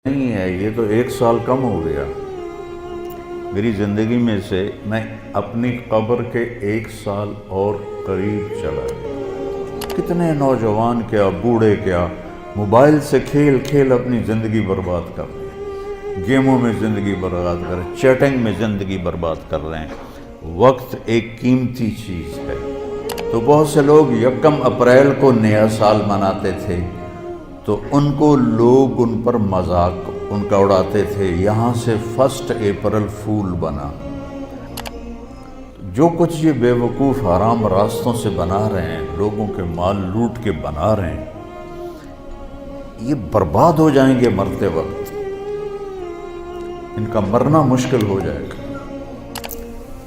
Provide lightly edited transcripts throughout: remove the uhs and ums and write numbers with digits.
نہیں ہے، یہ تو 1 سال کم ہو گیا میری زندگی میں سے، میں اپنی قبر کے 1 سال اور قریب چلا گیا۔ کتنے نوجوان کیا بوڑھے کیا موبائل سے کھیل کھیل اپنی زندگی برباد کر رہے ہیں، گیموں میں زندگی برباد کر رہے ہیں، چیٹنگ میں زندگی برباد کر رہے ہیں۔ وقت ایک قیمتی چیز ہے۔ تو بہت سے لوگ 1 اپریل کو نیا سال مناتے تھے، تو ان کو لوگ ان پر مذاق ان کا اڑاتے تھے، یہاں سے 1 اپریل فول بنا۔ جو کچھ یہ بے وقوف حرام راستوں سے بنا رہے ہیں، لوگوں کے مال لوٹ کے بنا رہے ہیں، یہ برباد ہو جائیں گے مرتے وقت، ان کا مرنا مشکل ہو جائے گا۔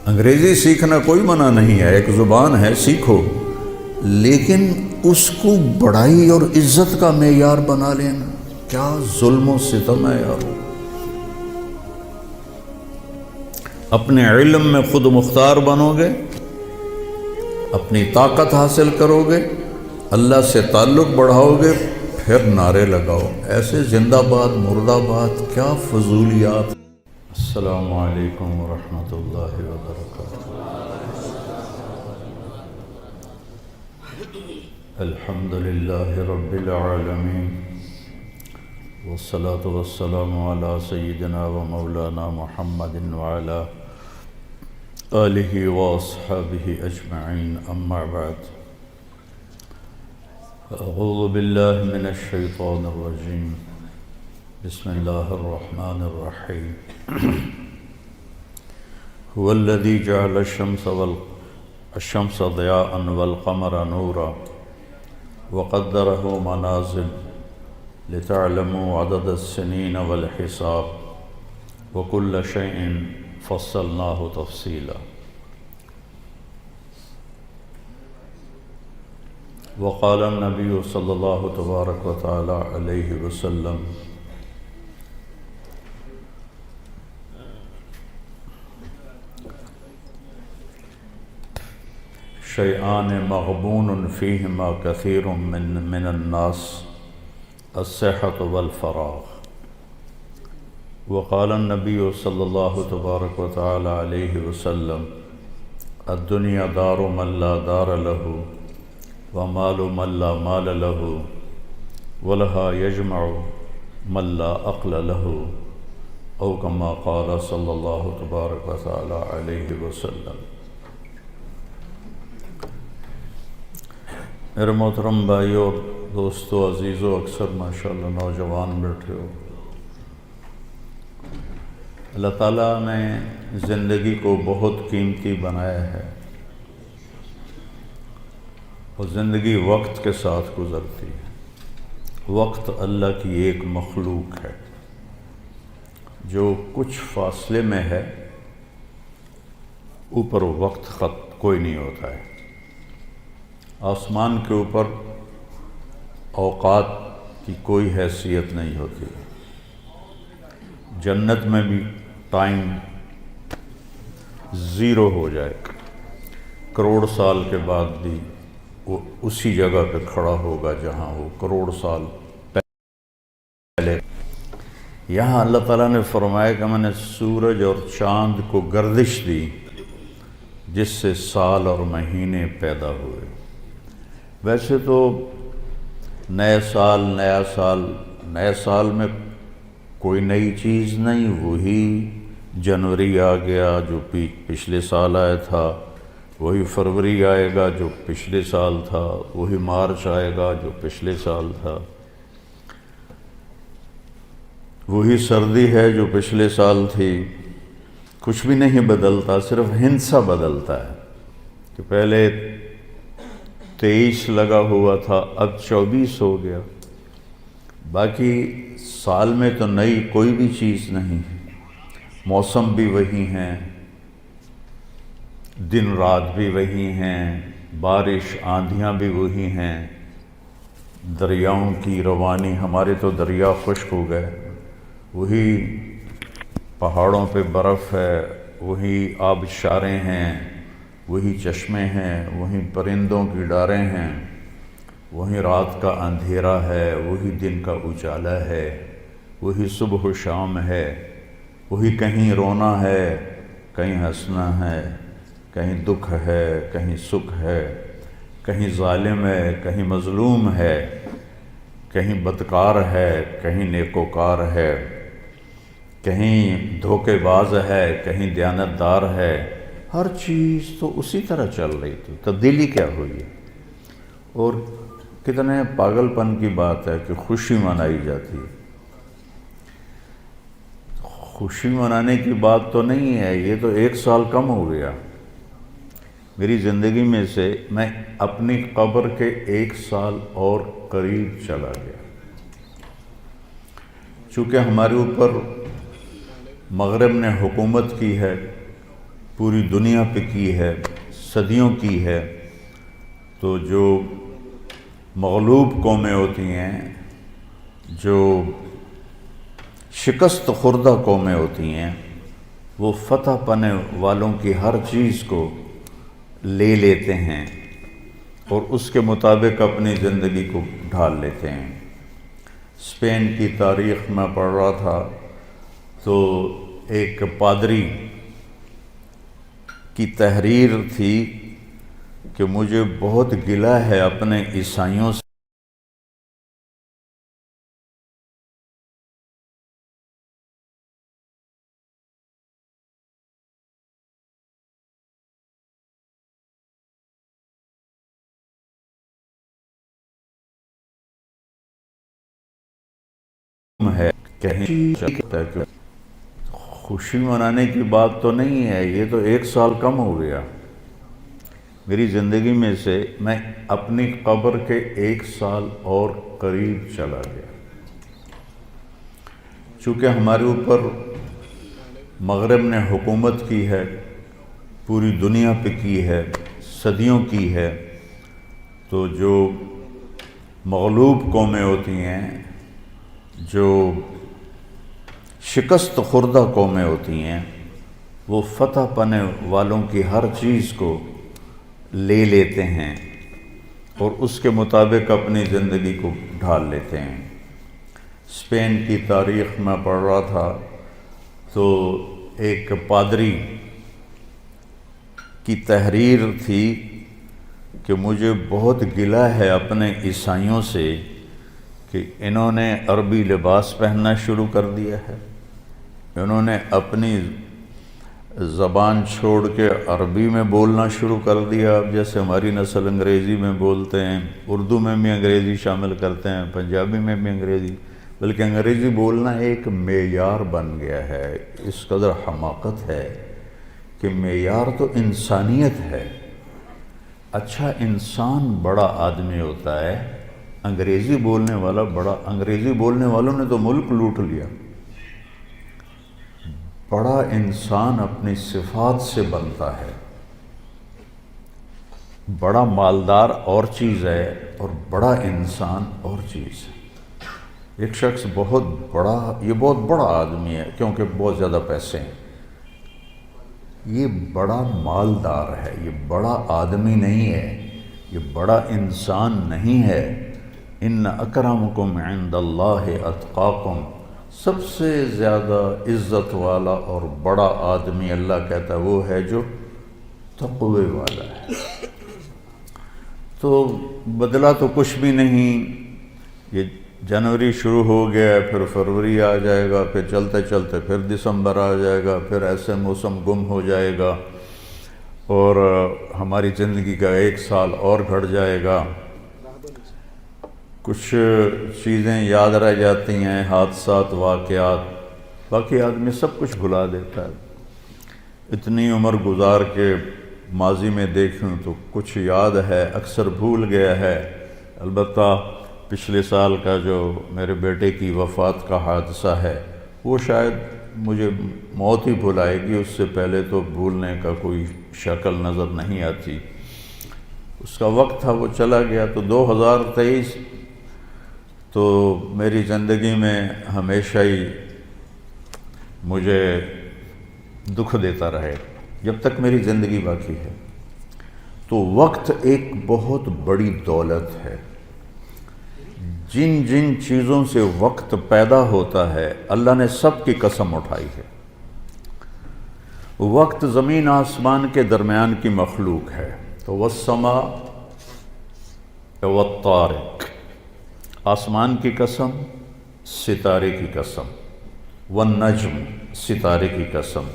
انگریزی سیکھنا کوئی منع نہیں ہے، ایک زبان ہے، سیکھو، لیکن اس کو بڑائی اور عزت کا معیار بنا لینا کیا ظلم و ستم ہے یار۔ اپنے علم میں خود مختار بنو گے، اپنی طاقت حاصل کرو گے، اللہ سے تعلق بڑھاؤ گے، پھر نعرے لگاؤ، ایسے زندہ باد مردہ باد کیا فضولیات۔ السلام علیکم ورحمۃ اللہ وبرکاتہ۔ الحمد للہ رب العالمین، والصلاة والسلام علی سیدنا و مولانا محمد وعلی آلہ واصحابہ اجمعین، اما بعد۔ اعوذ باللہ من الشیطان الرجیم، بسم اللہ الرحمن الرحیم۔ هو الذی جعل الشمس ضیاء والقمر نورا وقدرہ منازل لتعلموا عدد السنین والحساب وكل شيء فصلناه تفصیلا۔ وقال النبی صلی اللہ تبارک و تعالی علیہ وسلم، شیئان مغبون فیہما کثیر من الناس، الصحة والفراغ۔ وقال النبی صلی اللہ تبارک و تعالی علیہ وسلم، الدنیا دار من لا دار له ومال من لا مال له ولها يجمع من لا عقل له، او کما قال صلی اللہ تبارک و تعالی علیہ وسلم۔ میرے محترم بھائیو اور دوستو عزیزو، اکثر ماشاءاللہ نوجوان بیٹھے ہو۔ اللہ تعالیٰ نے زندگی کو بہت قیمتی بنایا ہے، اور زندگی وقت کے ساتھ گزرتی ہے۔ وقت اللہ کی ایک مخلوق ہے جو کچھ فاصلے میں ہے، اوپر وقت خط کوئی نہیں ہوتا ہے۔ آسمان کے اوپر اوقات کی کوئی حیثیت نہیں ہوتی۔ جنت میں بھی ٹائم زیرو ہو جائے، کروڑ سال کے بعد بھی وہ اسی جگہ پہ کھڑا ہوگا جہاں وہ کروڑ سال پہلے۔ یہاں اللہ تعالیٰ نے فرمایا کہ میں نے سورج اور چاند کو گردش دی، جس سے سال اور مہینے پیدا ہوئے۔ ویسے تو نئے سال میں کوئی نئی چیز نہیں، وہی جنوری آ گیا جو پچھلے سال آیا تھا، وہی فروری آئے گا جو پچھلے سال تھا، وہی مارچ آئے گا جو پچھلے سال تھا، وہی سردی ہے جو پچھلے سال تھی۔ کچھ بھی نہیں بدلتا، صرف ہندسہ بدلتا ہے کہ پہلے 23 لگا ہوا تھا، اب 24 ہو گیا۔ باقی سال میں تو نئی کوئی بھی چیز نہیں، موسم بھی وہی ہیں، دن رات بھی وہی ہیں، بارش آندھیاں بھی وہی ہیں، دریاؤں کی روانی، ہمارے تو دریا خشک ہو گئے، وہی پہاڑوں پہ برف ہے، وہی آبشاریں ہیں، وہی چشمے ہیں، وہی پرندوں کی ڈاریں ہیں، وہی رات کا اندھیرا ہے، وہی دن کا اجالا ہے، وہی صبح و شام ہے، وہی کہیں رونا ہے کہیں ہنسنا ہے، کہیں دکھ ہے کہیں سکھ ہے، کہیں ظالم ہے کہیں مظلوم ہے، کہیں بدکار ہے کہیں نیکوکار ہے، کہیں دھوکے باز ہے کہیں دیانتدار ہے۔ ہر چیز تو اسی طرح چل رہی تھی، تبدیلی کیا ہوئی ہے؟ اور کتنے پاگل پن کی بات ہے کہ خوشی منائی جاتی ہے۔ خوشی منانے کی بات تو نہیں ہے، یہ تو 1 سال کم ہو گیا میری زندگی میں سے، میں اپنی قبر کے 1 سال اور قریب چلا گیا۔ چونکہ ہمارے اوپر مغرب نے حکومت کی ہے، پوری دنیا پہ کی ہے، صدیوں کی ہے، تو جو مغلوب قومیں ہوتی ہیں، جو شکست خوردہ قومیں ہوتی ہیں، وہ فتح پانے والوں کی ہر چیز کو لے لیتے ہیں اور اس کے مطابق اپنی زندگی کو ڈھال لیتے ہیں۔ اسپین کی تاریخ میں پڑھ رہا تھا تو ایک پادری کی تحریر تھی کہ مجھے بہت گلہ ہے اپنے عیسائیوں سے، ہے کہیں خوشی منانے کی بات تو نہیں ہے، یہ تو 1 سال کم ہو گیا میری زندگی میں سے، میں اپنی قبر کے 1 سال اور قریب چلا گیا۔ چونکہ ہمارے اوپر مغرب نے حکومت کی ہے، پوری دنیا پہ کی ہے، صدیوں کی ہے، تو جو مغلوب قومیں ہوتی ہیں، جو شکست خوردہ قومیں ہوتی ہیں، وہ فتح پانے والوں کی ہر چیز کو لے لیتے ہیں اور اس کے مطابق اپنی زندگی کو ڈھال لیتے ہیں۔ اسپین کی تاریخ میں پڑھ رہا تھا تو ایک پادری کی تحریر تھی کہ مجھے بہت گلہ ہے اپنے عیسائیوں سے کہ انہوں نے عربی لباس پہننا شروع کر دیا ہے، انہوں نے اپنی زبان چھوڑ کے عربی میں بولنا شروع کر دیا۔ اب جیسے ہماری نسل انگریزی میں بولتے ہیں، اردو میں بھی انگریزی شامل کرتے ہیں، پنجابی میں بھی انگریزی، بلکہ انگریزی بولنا ایک معیار بن گیا ہے۔ اس قدر حماقت ہے کہ معیار تو انسانیت ہے۔ اچھا انسان بڑا آدمی ہوتا ہے، انگریزی بولنے والا بڑا، انگریزی بولنے والوں نے تو ملک لوٹ لیا۔ بڑا انسان اپنی صفات سے بنتا ہے، بڑا مالدار اور چیز ہے اور بڑا انسان اور چیز ہے۔ ایک شخص بہت بڑا، یہ بہت بڑا آدمی ہے کیونکہ بہت زیادہ پیسے ہیں، یہ بڑا مالدار ہے، یہ بڑا آدمی نہیں ہے، یہ بڑا انسان نہیں ہے۔ ان اکرمکم عند اللہ اتقاکم، سب سے زیادہ عزت والا اور بڑا آدمی اللہ کہتا ہے وہ ہے جو تقوی والا ہے۔ تو بدلا تو کچھ بھی نہیں، یہ جنوری شروع ہو گیا ہے، پھر فروری آ جائے گا، پھر چلتے چلتے پھر دسمبر آ جائے گا، پھر ایسے موسم گم ہو جائے گا اور ہماری زندگی کا 1 سال اور گھٹ جائے گا۔ کچھ چیزیں یاد رہ جاتی ہیں، حادثات، واقعات، باقی آدمی سب کچھ بھلا دیتا ہے۔ اتنی عمر گزار کے ماضی میں دیکھوں تو کچھ یاد ہے، اکثر بھول گیا ہے۔ البتہ پچھلے سال کا جو میرے بیٹے کی وفات کا حادثہ ہے وہ شاید مجھے موت ہی بھلائے گی، اس سے پہلے تو بھولنے کا کوئی شکل نظر نہیں آتی۔ اس کا وقت تھا، وہ چلا گیا۔ تو 2023 تو میری زندگی میں ہمیشہ ہی مجھے دکھ دیتا رہے جب تک میری زندگی باقی ہے۔ تو وقت ایک بہت بڑی دولت ہے، جن جن چیزوں سے وقت پیدا ہوتا ہے اللہ نے سب کی قسم اٹھائی ہے۔ وقت زمین آسمان کے درمیان کی مخلوق ہے، تو والسماء والطارق، آسمان کی قسم، ستارے کی قسم، والنجم، ستارے کی قسم،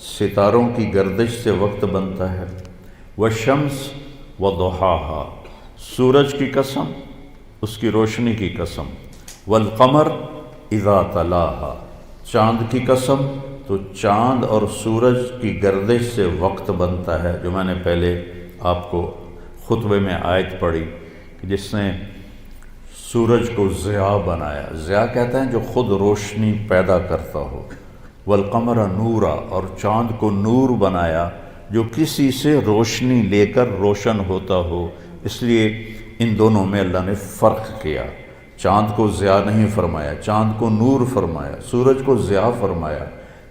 ستاروں کی گردش سے وقت بنتا ہے، والشمس وضحاہا، سورج کی قسم، اس کی روشنی کی قسم، والقمر اذا تلاہا، چاند کی قسم، تو چاند اور سورج کی گردش سے وقت بنتا ہے، جو میں نے پہلے آپ کو خطبے میں آیت پڑھی کہ جس نے سورج کو ضیاء بنایا، ضیاء کہتے ہیں جو خود روشنی پیدا کرتا ہو، والقمر نورا، اور چاند کو نور بنایا جو کسی سے روشنی لے کر روشن ہوتا ہو، اس لیے ان دونوں میں اللہ نے فرق کیا، چاند کو ضیاء نہیں فرمایا، چاند کو نور فرمایا، سورج کو ضیاء فرمایا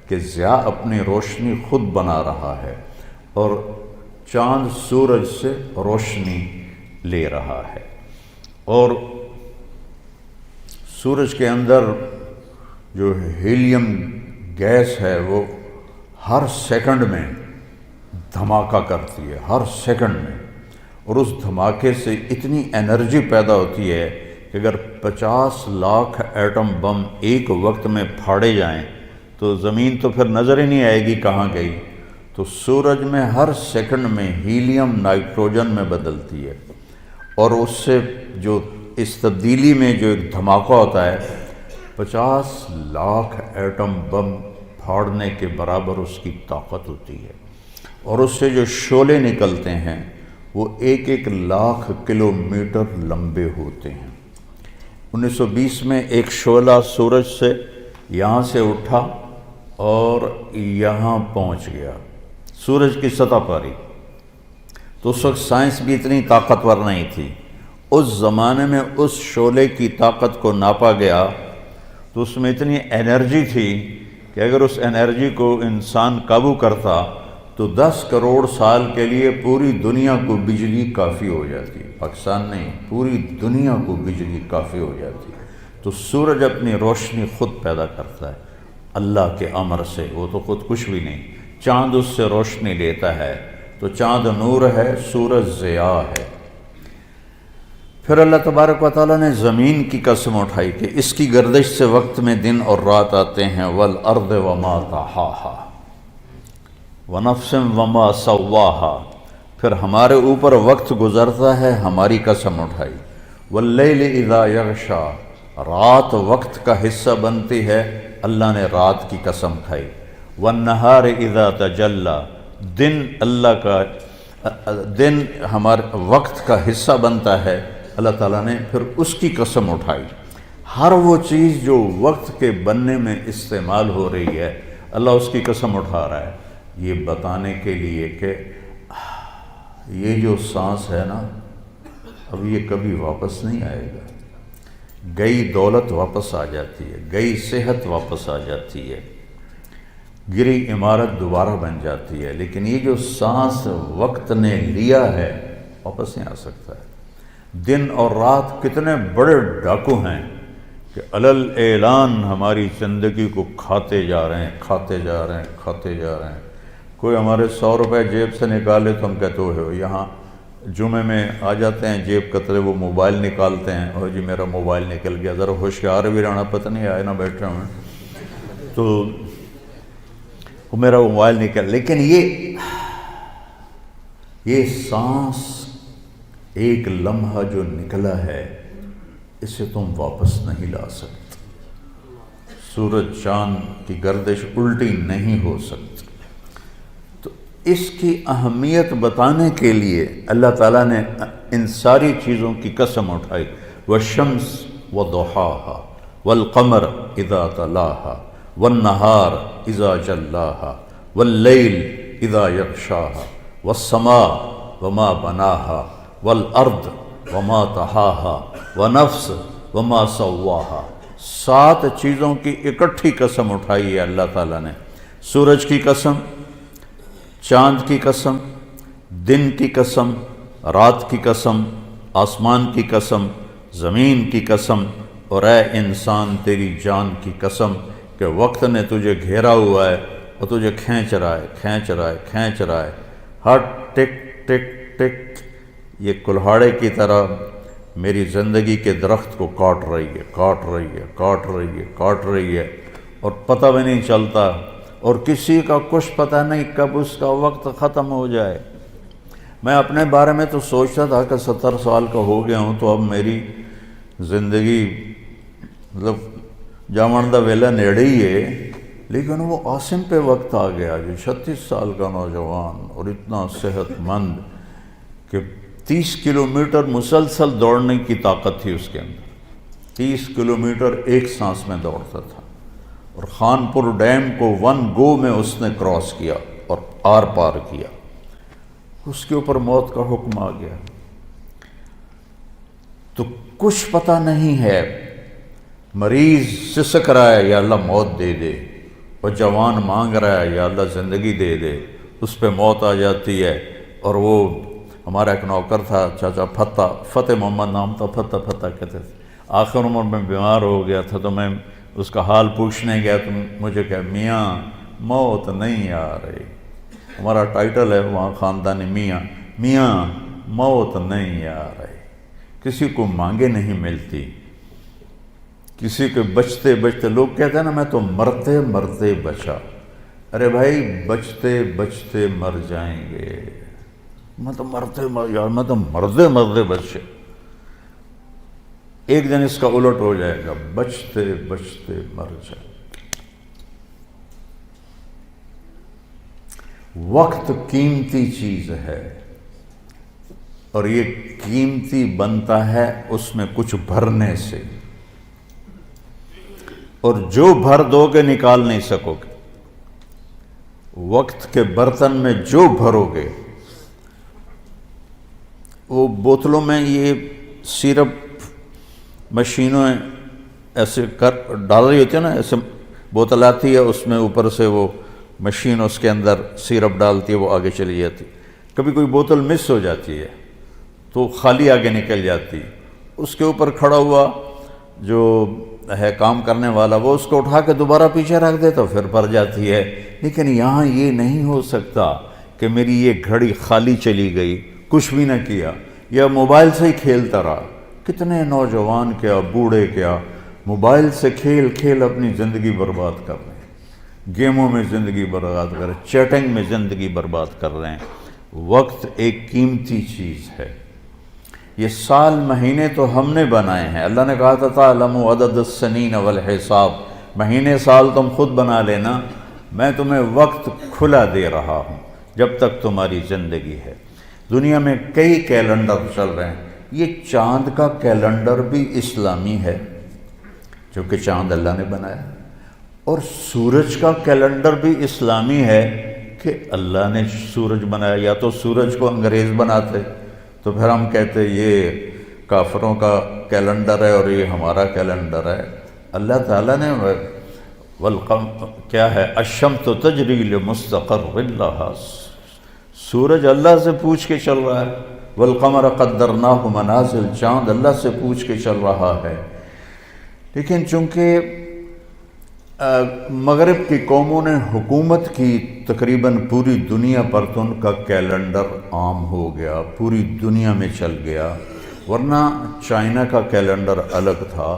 کہ ضیاء اپنی روشنی خود بنا رہا ہے اور چاند سورج سے روشنی لے رہا ہے، اور سورج کے اندر جو ہیلیم گیس ہے وہ ہر سیکنڈ میں دھماکہ کرتی ہے، ہر سیکنڈ میں، اور اس دھماکے سے اتنی انرجی پیدا ہوتی ہے کہ اگر 50 لاکھ ایٹم بم ایک وقت میں پھاڑے جائیں تو زمین تو پھر نظر ہی نہیں آئے گی کہاں گئی، تو سورج میں ہر سیکنڈ میں ہیلیم نائٹروجن میں بدلتی ہے، اور اس سے جو اس تبدیلی میں جو ایک دھماکہ ہوتا ہے 50 لاکھ ایٹم بم پھاڑنے کے برابر اس کی طاقت ہوتی ہے، اور اس سے جو شعلے نکلتے ہیں وہ 1-1 لاکھ کلومیٹر لمبے ہوتے ہیں۔ 1920 میں ایک شعلہ سورج سے یہاں سے اٹھا اور یہاں پہنچ گیا، سورج کی سطح پر ہی، تو اس وقت سائنس بھی اتنی طاقتور نہیں تھی، اس زمانے میں اس شعلے کی طاقت کو ناپا گیا تو اس میں اتنی انرجی تھی کہ اگر اس انرجی کو انسان قابو کرتا تو 10 کروڑ سال کے لیے پوری دنیا کو بجلی کافی ہو جاتی، پاکستان نہیں پوری دنیا کو بجلی کافی ہو جاتی۔ تو سورج اپنی روشنی خود پیدا کرتا ہے اللہ کے امر سے، وہ تو خود کچھ بھی نہیں، چاند اس سے روشنی لیتا ہے، تو چاند نور ہے، سورج ضیاء ہے۔ پھر اللہ تبارک و تعالیٰ نے زمین کی قسم اٹھائی کہ اس کی گردش سے وقت میں دن اور رات آتے ہیں، والارض وما طحاها ونفس وما سواها، پھر ہمارے اوپر وقت گزرتا ہے، ہماری قسم اٹھائی، واللیل اذا یغشا، رات وقت کا حصہ بنتی ہے، اللہ نے رات کی قسم کھائی، والنہار اذا تجلی، دن اللہ کا دن ہمارے وقت کا حصہ بنتا ہے، اللہ تعالیٰ نے پھر اس کی قسم اٹھائی۔ ہر وہ چیز جو وقت کے بننے میں استعمال ہو رہی ہے اللہ اس کی قسم اٹھا رہا ہے، یہ بتانے کے لیے کہ یہ جو سانس ہے نا اب یہ کبھی واپس نہیں آئے گا، گئی دولت واپس آ جاتی ہے، گئی صحت واپس آ جاتی ہے، گری عمارت دوبارہ بن جاتی ہے، لیکن یہ جو سانس وقت نے لیا ہے واپس نہیں آ سکتا ہے۔ دن اور رات کتنے بڑے ڈاکو ہیں کہ علل اعلان ہماری زندگی کو کھاتے جا رہے ہیں، کھاتے جا رہے ہیں، کھاتے جا رہے ہیں۔ کوئی ہمارے 100 روپے جیب سے نکالے تو ہم کہتے ہو یہاں جمعے میں آ جاتے ہیں جیب کترے، وہ موبائل نکالتے ہیں، اور جی میرا موبائل نکل گیا، ذرا ہوشیار بھی رہنا، پتہ نہیں آئے نہ بیٹھے ہوئے تو وہ میرا موبائل نکل، لیکن یہ سانس ایک لمحہ جو نکلا ہے اسے تم واپس نہیں لا سکتے، سورج چاند کی گردش الٹی نہیں ہو سکتی۔ تو اس کی اہمیت بتانے کے لیے اللہ تعالیٰ نے ان ساری چیزوں کی قسم اٹھائی، والشمس وضحاها والقمر اذا تلاها والنہار اذا جلاها واللیل اذا یغشاها والسماء وما بناها والارض وما طحاها ونفس وما سواها، 7 چیزوں کی اکٹھی قسم اٹھائی ہے اللہ تعالیٰ نے، سورج کی قسم، چاند کی قسم، دن کی قسم، رات کی قسم، آسمان کی قسم، زمین کی قسم اور اے انسان تیری جان کی قسم کہ وقت نے تجھے گھیرا ہوا ہے اور تجھے کھینچ رہا ہے ہر ٹک ٹک ٹک یہ کلہاڑے کی طرح میری زندگی کے درخت کو کاٹ رہی ہے اور پتہ بھی نہیں چلتا، اور کسی کا کچھ پتہ نہیں کب اس کا وقت ختم ہو جائے۔ میں اپنے بارے میں تو سوچتا تھا کہ 70 سال کا ہو گیا ہوں تو اب میری زندگی مطلب جامن دا ویلا نیڑے ہی ہے، لیکن وہ عاصم پہ وقت آ گیا جو 36 سال کا نوجوان اور اتنا صحت مند کہ 30 کلومیٹر مسلسل دوڑنے کی طاقت تھی اس کے اندر، 30 کلومیٹر ایک سانس میں دوڑتا تھا، اور خانپور ڈیم کو 1 گو میں اس نے کراس کیا اور آر پار کیا۔ اس کے اوپر موت کا حکم آ گیا، تو کچھ پتہ نہیں ہے۔ مریض سسک رہا ہے یا اللہ موت دے دے، اور جوان مانگ رہا ہے یا اللہ زندگی دے دے، اس پہ موت آ جاتی ہے۔ اور وہ ہمارا ایک نوکر تھا چاچا فتح محمد نام تھا، فتح کہتے تھے، آخر عمر میں بیمار ہو گیا تھا، تو میں اس کا حال پوچھنے گیا تو مجھے کہا میاں موت نہیں آ رہی، ہمارا ٹائٹل ہے وہاں خاندانی میاں موت نہیں آ رہی، کسی کو مانگے نہیں ملتی، کسی کے بچتے لوگ کہتے ہیں نا میں تو مرتے مرتے بچا، ارے بھائی بچتے بچتے مر جائیں گے، میں تو مرتے بچے، ایک دن اس کا الٹ ہو جائے گا، بچتے بچتے مر جائے۔ وقت قیمتی چیز ہے، اور یہ قیمتی بنتا ہے اس میں کچھ بھرنے سے، اور جو بھر دو گے نکال نہیں سکو گے۔ وقت کے برتن میں جو بھرو گے، وہ بوتلوں میں یہ سیرپ مشینوں ایسے ڈال رہی ہوتی ہے نا، ایسے بوتل آتی ہے، اس میں اوپر سے وہ مشین اس کے اندر سیرپ ڈالتی ہے، وہ آگے چلی جاتی، کبھی کوئی بوتل مس ہو جاتی ہے تو خالی آگے نکل جاتی، اس کے اوپر کھڑا ہوا جو ہے کام کرنے والا وہ اس کو اٹھا کے دوبارہ پیچھے رکھ دے تو پھر بھر جاتی ہے۔ لیکن یہاں یہ نہیں ہو سکتا کہ میری یہ گھڑی خالی چلی گئی، کچھ بھی نہ کیا، یا موبائل سے ہی کھیلتا رہا۔ کتنے نوجوان کیا بوڑھے کیا موبائل سے کھیل اپنی زندگی برباد کر رہے ہیں، گیموں میں زندگی برباد کر رہے ہیں، چیٹنگ میں زندگی برباد کر رہے ہیں۔ وقت ایک قیمتی چیز ہے۔ یہ سال مہینے تو ہم نے بنائے ہیں، اللہ نے کہا تھا تعلموا عدد السنین والحساب، مہینے سال تم خود بنا لینا، میں تمہیں وقت کھلا دے رہا ہوں جب تک تمہاری زندگی ہے۔ دنیا میں کئی کیلنڈر چل رہے ہیں، یہ چاند کا کیلنڈر بھی اسلامی ہے کیونکہ چاند اللہ نے بنایا، اور سورج کا کیلنڈر بھی اسلامی ہے کہ اللہ نے سورج بنایا۔ یا تو سورج کو انگریز بناتے تو پھر ہم کہتے یہ کافروں کا کیلنڈر ہے اور یہ ہمارا کیلنڈر ہے۔ اللہ تعالیٰ نے کیا ہے، الشمس تجری لمستقر لہا، سورج اللہ سے پوچھ کے چل رہا ہے، والقمر قدرناہ منازل، چاند اللہ سے پوچھ کے چل رہا ہے۔ لیکن چونکہ مغرب کی قوموں نے حکومت کی تقریباً پوری دنیا پر، تو ان کا کیلنڈر عام ہو گیا، پوری دنیا میں چل گیا، ورنہ چائنا کا کیلنڈر الگ تھا،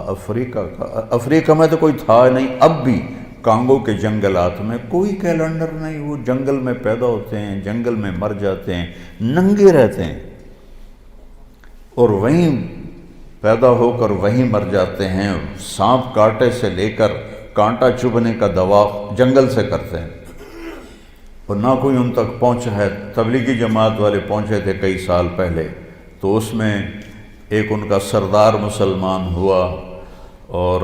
افریقہ میں تو کوئی تھا نہیں، اب بھی کانگو کے جنگلات میں کوئی کیلنڈر نہیں، وہ جنگل میں پیدا ہوتے ہیں، جنگل میں مر جاتے ہیں، ننگے رہتے ہیں، اور وہیں پیدا ہو کر وہیں مر جاتے ہیں، سانپ کاٹے سے لے کر کانٹا چبھنے کا دوا جنگل سے کرتے ہیں، اور نہ کوئی ان تک پہنچا ہے۔ تبلیغی جماعت والے پہنچے تھے کئی سال پہلے، تو اس میں ایک ان کا سردار مسلمان ہوا، اور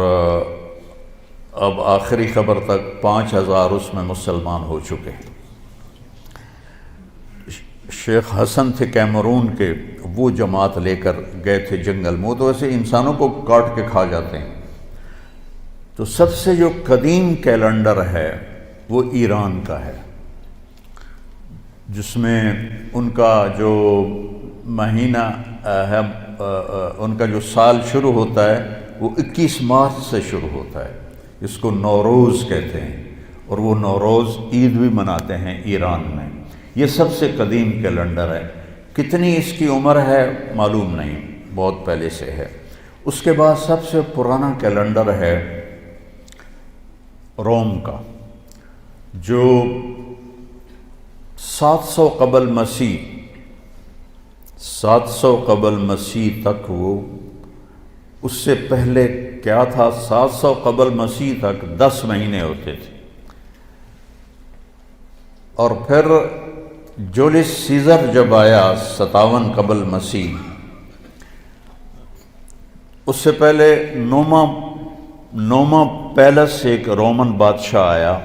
اب آخری خبر تک 5000 اس میں مسلمان ہو چکے ہیں۔ شیخ حسن تھے کیمرون کے، وہ جماعت لے کر گئے تھے جنگل میں، تو ایسے انسانوں کو کاٹ کے کھا جاتے ہیں۔ تو سب سے جو قدیم کیلنڈر ہے وہ ایران کا ہے، جس میں ان کا جو مہینہ ہے ان کا جو سال شروع ہوتا ہے وہ 21 مارچ سے شروع ہوتا ہے، اس کو نوروز کہتے ہیں، اور وہ نوروز عید بھی مناتے ہیں ایران میں۔ یہ سب سے قدیم کیلنڈر ہے، کتنی اس کی عمر ہے معلوم نہیں، بہت پہلے سے ہے۔ اس کے بعد سب سے پرانا کیلنڈر ہے روم کا، جو 700 قبل مسیح تک وہ، اس سے پہلے کیا تھا، 700 قبل مسیح تک 10 مہینے ہوتے تھے، اور پھر جولیس سیزر جب آیا 57 قبل مسیح، اس سے پہلے نوما پیلس ایک رومن بادشاہ آیا،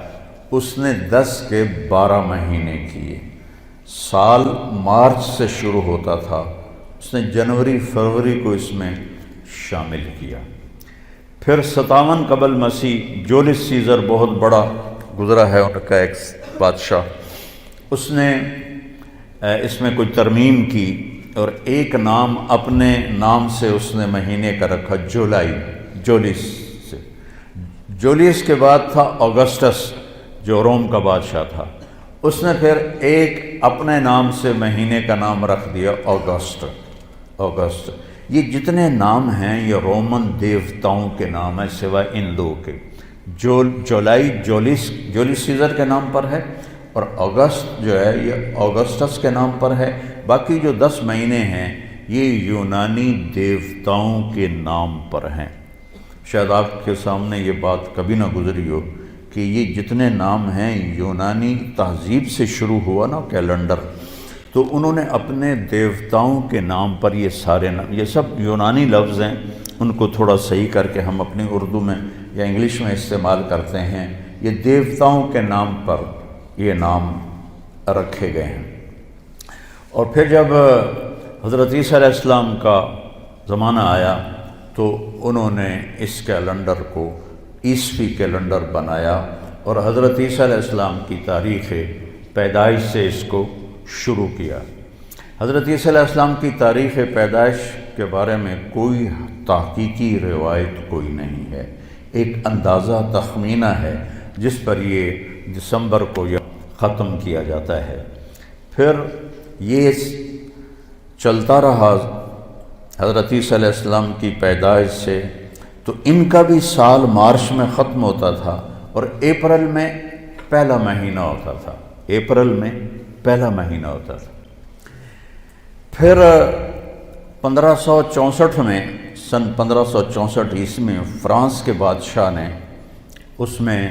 اس نے 10 کے 12 مہینے کیے۔ سال مارچ سے شروع ہوتا تھا، اس نے جنوری فروری کو اس میں شامل کیا۔ پھر 57 قبل مسیح جولیس سیزر بہت بڑا گزرا ہے ان کا ایک بادشاہ، اس نے اس میں کوئی ترمیم کی اور ایک نام اپنے نام سے اس نے مہینے کا رکھا، جولیس سے۔ جولیس کے بعد تھا اگسٹس جو روم کا بادشاہ تھا، اس نے پھر ایک اپنے نام سے مہینے کا نام رکھ دیا اگست۔ یہ جتنے نام ہیں یہ رومن دیوتاؤں کے نام ہیں سوائے ان دو کے۔ جولائی جولیس سیزر کے نام پر ہے، اور اگست جو ہے یہ اگسٹس کے نام پر ہے۔ باقی جو 10 مہینے ہیں یہ یونانی دیوتاؤں کے نام پر ہیں۔ شاید آپ کے سامنے یہ بات کبھی نہ گزری ہو کہ یہ جتنے نام ہیں یونانی تہذیب سے شروع ہوا نا کیلنڈر، تو انہوں نے اپنے دیوتاؤں کے نام پر یہ سارے نام، یہ سب یونانی لفظ ہیں، ان کو تھوڑا صحیح کر کے ہم اپنی اردو میں یا انگلش میں استعمال کرتے ہیں۔ یہ دیوتاؤں کے نام پر یہ نام رکھے گئے ہیں۔ اور پھر جب حضرت عیسیٰ علیہ السلام کا زمانہ آیا تو انہوں نے اس کیلنڈر کو عیسوی کیلنڈر بنایا، اور حضرت عیسیٰ علیہ السلام کی تاریخ پیدائش سے اس کو شروع کیا۔ حضرت عیسیٰ علیہ السلام کی تاریخ پیدائش کے بارے میں کوئی تحقیقی روایت کوئی نہیں ہے، ایک اندازہ تخمینہ ہے جس پر یہ دسمبر کو ختم کیا جاتا ہے۔ پھر یہ چلتا رہا حضرت عیسیٰ علیہ السلام کی پیدائش سے، تو ان کا بھی سال مارچ میں ختم ہوتا تھا اور اپریل میں پہلا مہینہ ہوتا تھا، پھر 1564 میں سن 1564 عیسوی میں فرانس کے بادشاہ نے اس میں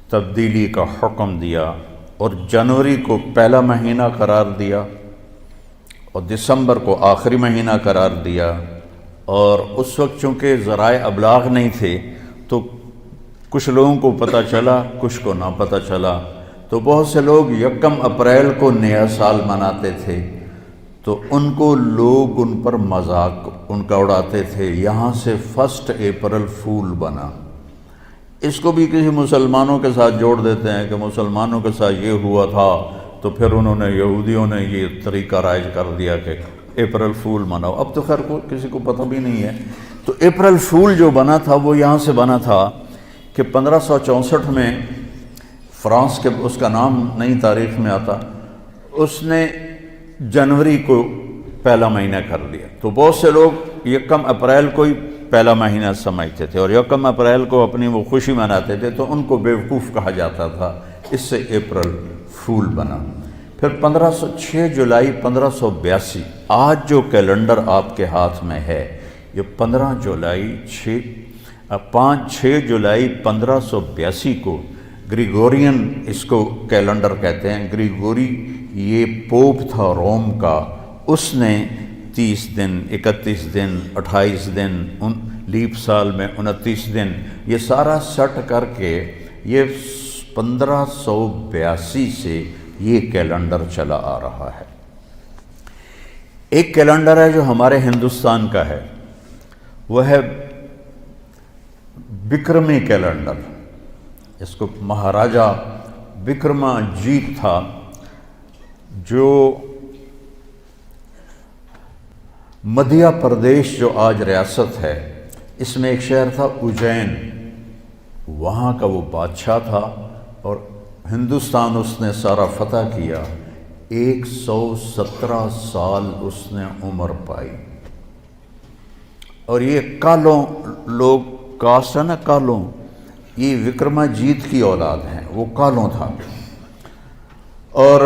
تبدیلی کا حکم دیا اور جنوری کو پہلا مہینہ قرار دیا اور دسمبر کو آخری مہینہ قرار دیا۔ اور اس وقت چونکہ ذرائع ابلاغ نہیں تھے تو کچھ لوگوں کو پتہ چلا، کچھ کو نہ پتہ چلا، تو بہت سے لوگ 1 اپریل کو نیا سال مناتے تھے، تو ان کو لوگ ان پر مذاق ان کا اڑاتے تھے، یہاں سے 1 اپریل فول بنا۔ اس کو بھی کسی مسلمانوں کے ساتھ جوڑ دیتے ہیں کہ مسلمانوں کے ساتھ یہ ہوا تھا، تو پھر انہوں نے یہودیوں نے یہ طریقہ رائج کر دیا کہ اپریل فول مناؤ۔ اب تو خیر کسی کو پتہ بھی نہیں ہے۔ تو اپریل فول جو بنا تھا وہ یہاں سے بنا تھا کہ 1564 میں فرانس کے، اس کا نام نئی تاریخ میں آتا، اس نے جنوری کو پہلا مہینہ کر دیا، تو بہت سے لوگ 1 اپریل کو ہی پہلا مہینہ سمجھتے تھے اور 1 اپریل کو اپنی وہ خوشی مناتے تھے، تو ان کو بیوقوف کہا جاتا تھا، اس سے اپریل فول بنا۔ پھر 6 جولائی 1582، آج جو کیلنڈر آپ کے ہاتھ میں ہے یہ 6 جولائی 1582 کو گریگورین اس کو کیلنڈر کہتے ہیں۔ گریگوری یہ پوپ تھا روم کا، اس نے 30 دن، 31 دن، 28 دن، لیپ سال میں 29 دن، یہ سارا سٹ کر کے یہ 1582 سے یہ کیلنڈر چلا آ رہا ہے۔ ایک کیلنڈر ہے جو ہمارے ہندوستان کا ہے، وہ ہے بکرمی کیلنڈر۔ اس کو مہاراجہ بکرما جیت تھا جو مدھیہ پردیش جو آج ریاست ہے، اس میں ایک شہر تھا اجین، وہاں کا وہ بادشاہ تھا اور ہندوستان اس نے سارا فتح کیا۔ 117 سال اس نے عمر پائی، اور یہ کالوں لوگ، کاسٹ ہے نا کالوں، یہ وکرما جیت کی اولاد ہیں، وہ کالوں تھا۔ اور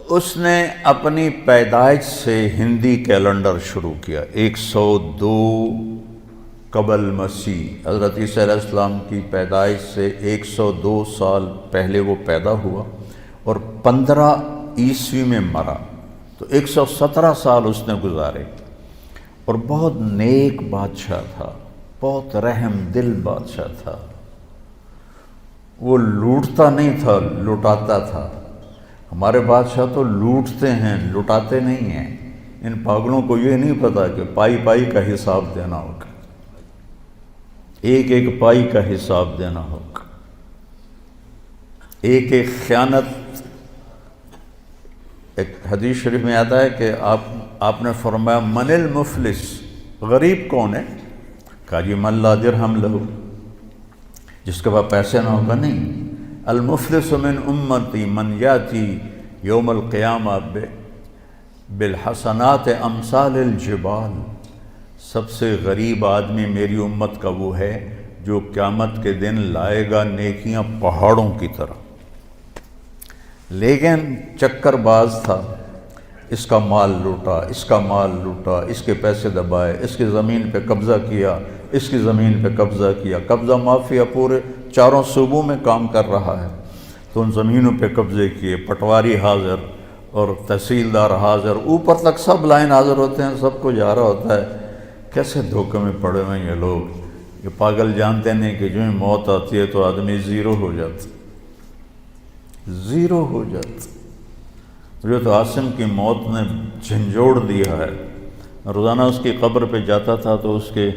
اس نے اپنی پیدائش سے ہندی کیلنڈر شروع کیا۔ 102 قبل مسیح، حضرت عیسیٰ علیہ السلام کی پیدائش سے 102 سال پہلے وہ پیدا ہوا اور 15 عیسوی میں مرا، تو 117 سال اس نے گزارے۔ اور بہت نیک بادشاہ تھا، بہت رحم دل بادشاہ تھا، وہ لوٹتا نہیں تھا، لٹاتا تھا۔ ہمارے بادشاہ تو لوٹتے ہیں، لٹاتے نہیں ہیں۔ ان پاگلوں کو یہ نہیں پتا کہ پائی پائی کا حساب دینا ہوگا، ایک ایک پائی کا حساب دینا ہوگا، ایک ایک خیانت۔ ایک حدیث شریف میں آتا ہے کہ آپ نے فرمایا من المفلس، غریب کون ہے؟ کہا جی من لا درہم لہو، جس کے پاس پیسے نہ ہوگا نہیں۔ المفلس من امتی من یاتی یوم القیامہ بالحسنات امثال الجبال، سب سے غریب آدمی میری امت کا وہ ہے جو قیامت کے دن لائے گا نیکیاں پہاڑوں کی طرح۔ لیکن چکر باز تھا، اس کا مال لوٹا، اس کا مال لوٹا، اس کے پیسے دبائے، اس کی زمین پہ قبضہ کیا، اس کی زمین پہ قبضہ کیا۔ قبضہ مافیا پورے 4 صوبوں میں کام کر رہا ہے، تو ان زمینوں پہ قبضے کیے، پٹواری حاضر اور تحصیلدار حاضر، اوپر تک سب لائن حاضر ہوتے ہیں، سب کو جا رہا ہوتا ہے۔ کیسے دھوکے میں پڑے ہوئے ہیں یہ لوگ، یہ پاگل جانتے نہیں کہ جو ہی موت آتی ہے تو آدمی زیرو ہو جاتا، زیرو ہو جاتا۔ جو تو عاصم کی موت نے جھنجھوڑ دیا ہے، روزانہ اس کی قبر پہ جاتا تھا تو اس کے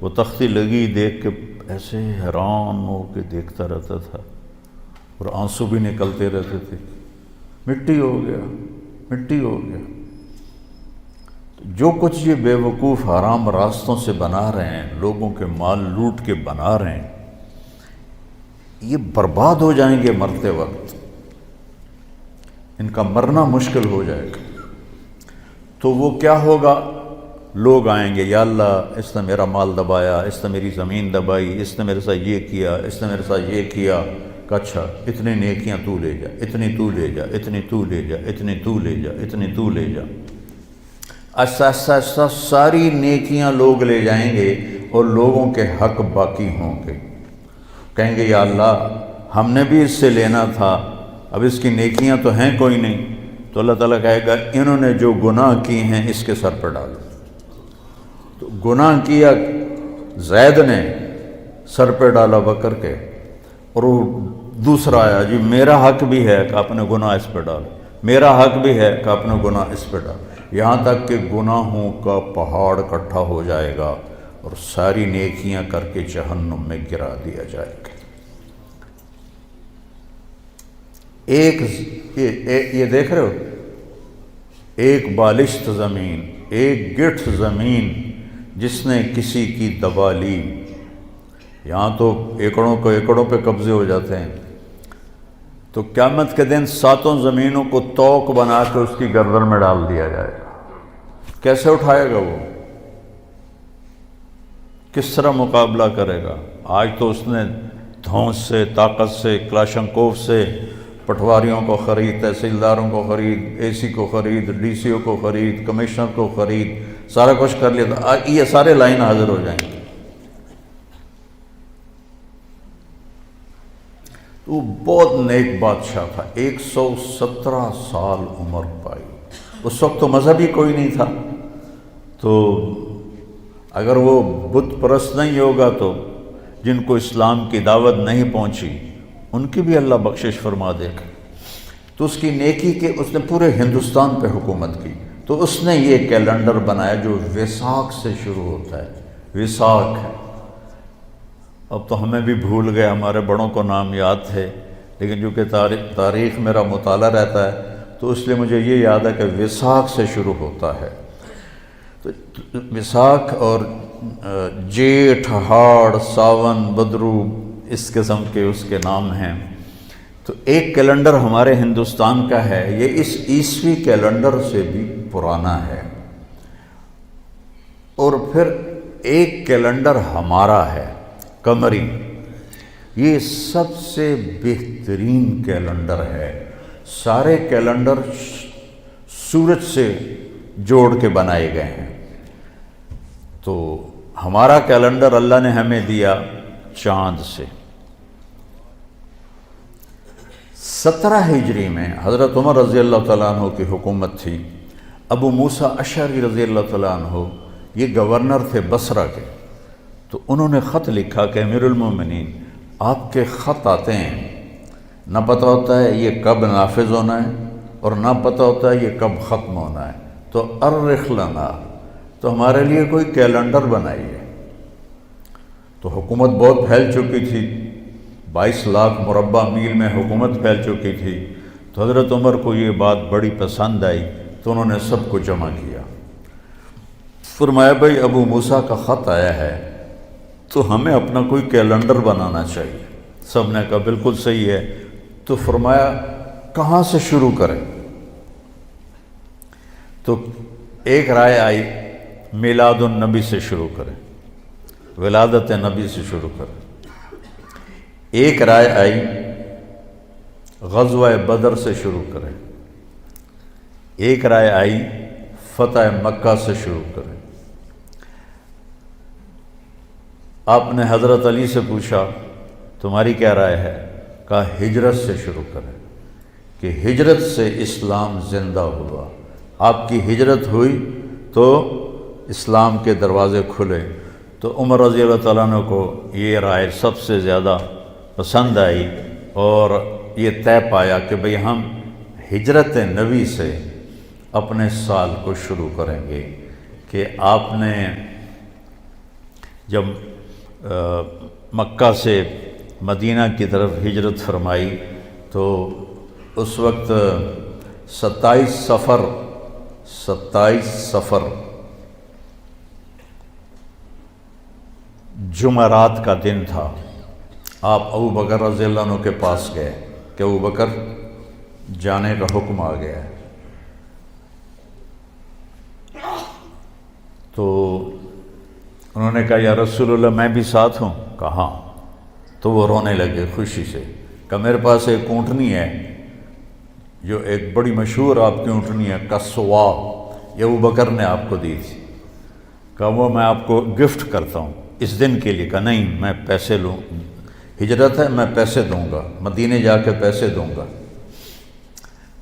وہ تختی لگی دیکھ کے ایسے حیران ہو کے دیکھتا رہتا تھا، اور آنسو بھی نکلتے رہتے تھے، مٹی ہو گیا، مٹی ہو گیا۔ جو کچھ یہ بے وقوف حرام راستوں سے بنا رہے ہیں، لوگوں کے مال لوٹ کے بنا رہے ہیں، یہ برباد ہو جائیں گے مرتے وقت، ان کا مرنا مشکل ہو جائے گا۔ تو وہ کیا ہوگا؟ لوگ آئیں گے، یا اللہ اس نے میرا مال دبایا، اس نے میری زمین دبائی، اس نے میرے ساتھ یہ کیا، اس نے میرے ساتھ یہ کیا۔ کہ اچھا اتنی نیکیاں تو لے جا، اتنی تو لے جا، اتنی تو لے جا، اتنی تو لے جا، اتنی تو لے جا۔ ایسا ایسا ایسا ساری نیکیاں لوگ لے جائیں گے اور لوگوں کے حق باقی ہوں گے۔ کہیں گے یا اللہ ہم نے بھی اس سے لینا تھا، اب اس کی نیکیاں تو ہیں کوئی نہیں، تو اللہ تعالیٰ کہے گا انہوں نے جو گناہ کی ہیں اس کے سر پہ ڈالو۔ تو گناہ کیا زید نے، سر پہ ڈالا بکر کے، اور وہ دوسرا آیا جی میرا حق بھی ہے کہ اپنے گناہ اس پہ ڈالو، میرا حق بھی ہے کہ اپنے گناہ اس پہ ڈالو، یہاں تک کہ گناہوں کا پہاڑ اکٹھا ہو جائے گا اور ساری نیکیاں کر کے جہنم میں گرا دیا جائے گا۔ یہ دیکھ رہے ہو، ایک بالشت زمین، ایک گٹھ زمین جس نے کسی کی دبا لی، یہاں تو ایکڑوں پہ قبضے ہو جاتے ہیں، تو قیامت کے دن 7 زمینوں کو توق بنا کے اس کی گردن میں ڈال دیا جائے گا۔ کیسے اٹھائے گا وہ؟ کس طرح مقابلہ کرے گا؟ آج تو اس نے دھونس سے، طاقت سے، کلاشنکوف سے پٹواریوں کو خرید، تحصیلداروں کو خرید، اے سی کو خرید، ڈی سی او کو خرید، کمشنر کو خرید، سارا کچھ کر لیا تھا، یہ سارے لائن حاضر ہو جائیں گے۔ وہ بہت نیک بادشاہ تھا، 117 سال عمر پائی۔ اس وقت تو مذہب ہی کوئی نہیں تھا، تو اگر وہ بت پرست نہیں ہوگا تو جن کو اسلام کی دعوت نہیں پہنچی ان کی بھی اللہ بخشش فرما دے گا۔ تو اس کی نیکی کے اس نے پورے ہندوستان پہ حکومت کی، تو اس نے یہ کیلنڈر بنایا جو ویساکھ سے شروع ہوتا ہے، ویساکھ۔ اب تو ہمیں بھی بھول گئے، ہمارے بڑوں کو نام یاد تھے، لیکن چونکہ تاریخ میرا مطالعہ رہتا ہے تو اس لیے مجھے یہ یاد ہے کہ ویساکھ سے شروع ہوتا ہے۔ تو وساکھ اور جیٹھ، ہاڑ، ساون، بدرو اس قسم کے اس کے نام ہیں۔ تو ایک کیلنڈر ہمارے ہندوستان کا ہے، یہ اس عیسوی کیلنڈر سے بھی پرانا ہے، اور پھر ایک کیلنڈر ہمارا ہے قمری، یہ سب سے بہترین کیلنڈر ہے۔ سارے کیلنڈر سورج سے جوڑ کے بنائے گئے ہیں، تو ہمارا کیلنڈر اللہ نے ہمیں دیا چاند سے۔ 17 ہجری میں حضرت عمر رضی اللہ تعالیٰ عنہ کی حکومت تھی۔ ابو موسیٰ اشعری رضی اللہ تعالیٰ عنہ یہ گورنر تھے بصرہ کے، تو انہوں نے خط لکھا کہ امیر المومنین آپ کے خط آتے ہیں، نہ پتہ ہوتا ہے یہ کب نافذ ہونا ہے اور نہ پتہ ہوتا ہے یہ کب ختم ہونا ہے، تو ارخ لنا، تو ہمارے لیے کوئی کیلنڈر بنائیے۔ تو حکومت بہت پھیل چکی تھی، 22 لاکھ مربع میل میں حکومت پھیل چکی تھی، تو حضرت عمر کو یہ بات بڑی پسند آئی، تو انہوں نے سب کو جمع کیا، فرمایا بھائی ابو موسیٰ کا خط آیا ہے تو ہمیں اپنا کوئی کیلنڈر بنانا چاہیے۔ سب نے کہا بالکل صحیح ہے، تو فرمایا کہاں سے شروع کریں؟ تو ایک رائے آئی میلاد النبی سے شروع کریں، ولادت نبی سے شروع کریں۔ ایک رائے آئی غزوہ بدر سے شروع کریں، ایک رائے آئی فتح مکہ سے شروع کریں۔ آپ نے حضرت علی سے پوچھا تمہاری کیا رائے ہے؟ کہا ہجرت سے شروع کریں، کہ ہجرت سے اسلام زندہ ہوا، آپ کی ہجرت ہوئی تو اسلام کے دروازے کھلے۔ تو عمر رضی اللہ تعالیٰ عنہ کو یہ رائے سب سے زیادہ پسند آئی، اور یہ طے پایا کہ بھئی ہم ہجرت نبی سے اپنے سال کو شروع کریں گے، کہ آپ نے جب مکہ سے مدینہ کی طرف ہجرت فرمائی تو اس وقت 27 صفر جمعرات کا دن تھا۔ آپ ابو بکر رضی اللہ عنہ کے پاس گئے کہ ابو بکر جانے کا حکم آ گیا ہے، تو انہوں نے کہا یا رسول اللہ میں بھی ساتھ ہوں؟ کہا ہاں۔ تو وہ رونے لگے خوشی سے، کہ میرے پاس ایک اونٹنی ہے جو ایک بڑی مشہور آپ کی اونٹنی ہے کسوا، یہ ابو بکر نے آپ کو دی تھی، کہا وہ میں آپ کو گفٹ کرتا ہوں اس دن کے لیے۔ کہا نہیں میں پیسے لوں، ہجرت ہے میں پیسے دوں گا، مدینے جا کے پیسے دوں گا۔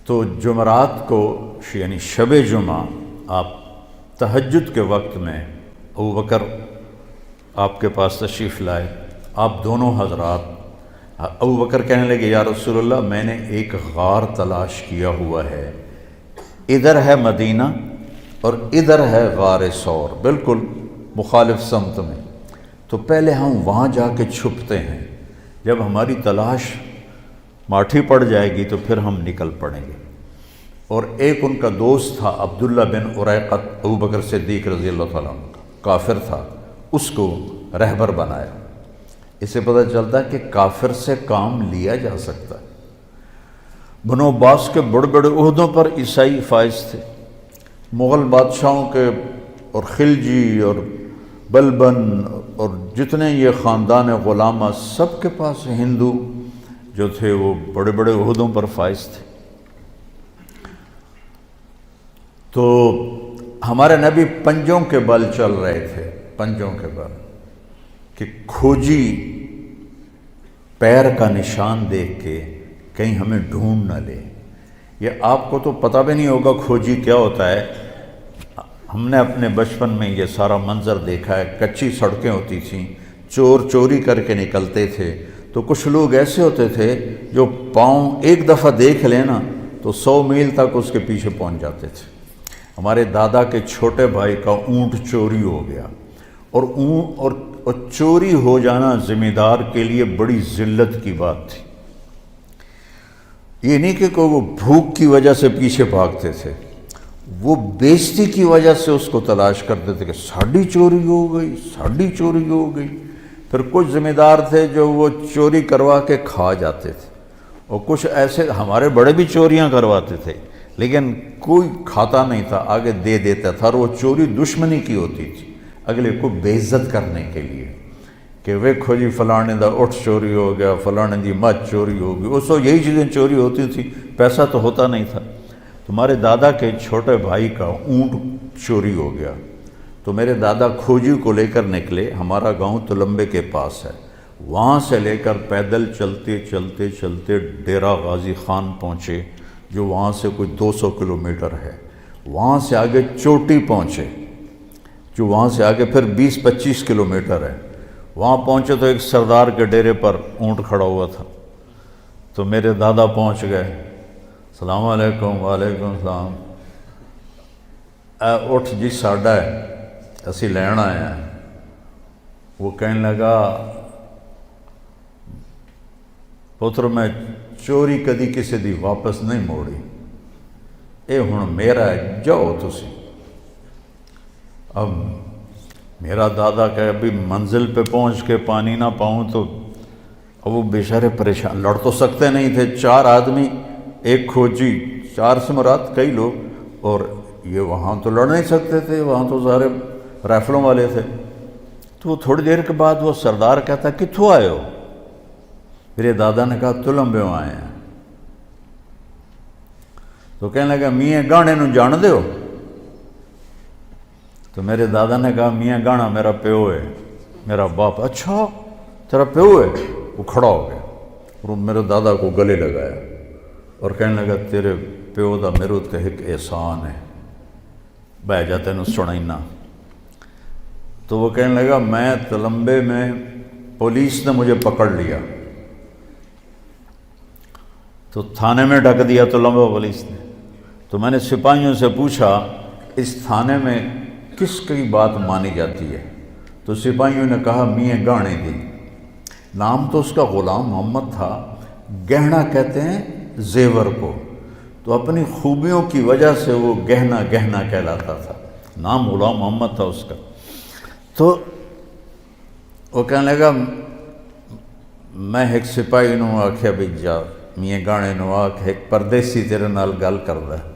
تو جمعرات کو یعنی شب جمعہ آپ تہجد کے وقت میں ابو بکر آپ کے پاس تشریف لائے، آپ دونوں حضرات، ابو بکر کہنے لگے یا رسول اللہ میں نے ایک غار تلاش کیا ہوا ہے، ادھر ہے مدینہ اور ادھر ہے غار ثور، بالکل مخالف سمت میں، تو پہلے ہم وہاں جا کے چھپتے ہیں، جب ہماری تلاش ماٹھی پڑ جائے گی تو پھر ہم نکل پڑیں گے۔ اور ایک ان کا دوست تھا عبداللہ بن اریقط، ابو بکر صدیق رضی اللہ تعالیٰ عنہ کا کافر تھا، اس کو رہبر بنایا۔ اس سے پتہ چلتا ہے کہ کافر سے کام لیا جا سکتا ہے۔ بنو عباس کے بڑے بڑے عہدوں پر عیسائی فائز تھے، مغل بادشاہوں کے اور خلجی اور بلبن اور جتنے یہ خاندان غلامہ سب کے پاس ہندو جو تھے وہ بڑے بڑے عہدوں پر فائز تھے۔ تو ہمارے نبی پنجوں کے بل چل رہے تھے، پنجوں کے بل، کہ کھوجی پیر کا نشان دیکھ کے کہیں ہمیں ڈھونڈ نہ لے۔ یہ آپ کو تو پتہ بھی نہیں ہوگا کھوجی کیا ہوتا ہے، ہم نے اپنے بچپن میں یہ سارا منظر دیکھا ہے، کچی سڑکیں ہوتی تھیں، چور چوری کر کے نکلتے تھے، تو کچھ لوگ ایسے ہوتے تھے جو پاؤں ایک دفعہ دیکھ لینا تو 100 میل تک اس کے پیچھے پہنچ جاتے تھے۔ ہمارے دادا کے چھوٹے بھائی کا اونٹ چوری ہو گیا، اور چوری ہو جانا ذمہ دار کے لیے بڑی ذلت کی بات تھی۔ یہ نہیں کہ وہ بھوک کی وجہ سے پیچھے بھاگتے تھے، وہ بےزتی کی وجہ سے اس کو تلاش کرتے تھے کہ ساڑی چوری ہو گئی، ساڑی چوری ہو گئی۔ پھر کچھ ذمہ دار تھے جو وہ چوری کروا کے کھا جاتے تھے، اور کچھ ایسے ہمارے بڑے بھی چوریاں کرواتے تھے لیکن کوئی کھاتا نہیں تھا، آگے دے دیتا تھا، اور وہ چوری دشمنی کی ہوتی تھی، اگلے کو بے عزت کرنے کے لیے کہ ویکھو جی فلانے دا اٹھ چوری ہو گیا، فلانے دی مچھ چوری ہو گئی۔ اس وقت یہی چیزیں چوری ہوتی تھی، پیسہ تو ہوتا نہیں تھا۔ تمہارے دادا کے چھوٹے بھائی کا اونٹ چوری ہو گیا، تو میرے دادا کھوجی کو لے کر نکلے، ہمارا گاؤں تلمبے کے پاس ہے، وہاں سے لے کر پیدل چلتے چلتے چلتے ڈیرہ غازی خان پہنچے، جو وہاں سے کوئی 200 کلومیٹر ہے، وہاں سے آگے چوٹی پہنچے، جو وہاں سے آگے پھر 20-25 کلومیٹر ہے، وہاں پہنچے تو ایک سردار کے ڈیرے پر اونٹ کھڑا ہوا تھا، تو میرے دادا پہنچ گئے، السلام علیکم۔ وعلیکم السلام۔ اٹھ جی ساڈا ہے، اسی لین آئے ہیں۔ وہ کہنے لگا پتر میں چوری کدی کسی دی واپس نہیں موڑی، اے ہن میرا ہے، جاؤ تسی۔ اب میرا دادا کہ ابھی منزل پہ پہنچ کے پانی نہ پاؤں تو اب وہ بیچارے پریشان، لڑ تو سکتے نہیں تھے، 4 آدمی، ایک کھوجی، 4 سے مراد کئی لوگ، اور یہ وہاں تو لڑ نہیں سکتے تھے، وہاں تو سارے رائفلوں والے تھے۔ تو وہ تھوڑی دیر کے بعد وہ سردار کہتا کتھوں آئے ہو؟ میرے دادا نے کہا تلمبے آئے ہیں۔ تو کہنے لگا میاں گانے نو جان دے ہو؟ تو میرے دادا نے کہا میاں گانا میرا پیو ہے، میرا باپ۔ اچھا تیرا پیو ہے؟ وہ کھڑا ہو گیا اور میرے دادا کو گلے لگایا اور کہنے لگا تیرے پیو دا میرے تے ایک احسان ہے، بہ جا تینوں سنائینا۔ تو وہ کہنے لگا میں تلمبے میں پولیس نے مجھے پکڑ لیا، تو تھانے میں ڈھک دیا تلمبے پولیس نے، تو میں نے سپاہیوں سے پوچھا اس تھانے میں کس کی بات مانی جاتی ہے؟ تو سپاہیوں نے کہا میاں گانے دی۔ نام تو اس کا غلام محمد تھا، گہنا کہتے ہیں زیور کو، تو اپنی خوبیوں کی وجہ سے وہ گہنا گہنا کہلاتا تھا، نام غلام محمد تھا اس کا۔ تو وہ کہنے لگا میں ایک سپاہی نو آکھیا بھی جا میاں گانے نو آکھ ایک پردیسی تیرے نال گل کردا ہے۔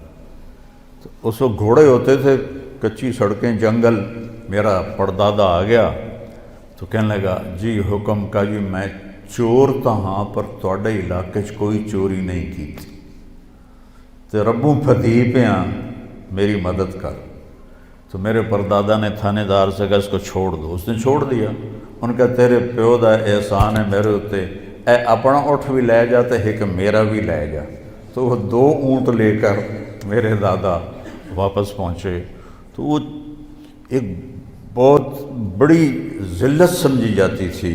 تو اس وقت گھوڑے ہوتے تھے، کچی سڑکیں، جنگل، میرا پردادا آ گیا تو کہنے لگا جی حکم کا جی میں چور تا ہاں پر تواڈے علاقے چ کوئی چوری نہیں کی تھی، تے ربوں پھدی پیاں میری مدد کر۔ تو میرے پردادا نے تھانے دار سے کہا اس کو چھوڑ دو، اس نے چھوڑ دیا۔ ان کا تیرے پیو دا احسان ہے میرے اتے، اے اپنا اٹھ بھی لے جا تے ایک میرا بھی لے جا۔ تو وہ 2 اونٹ لے کر میرے دادا واپس پہنچے۔ تو وہ ایک بہت بڑی ذلت سمجھی جاتی تھی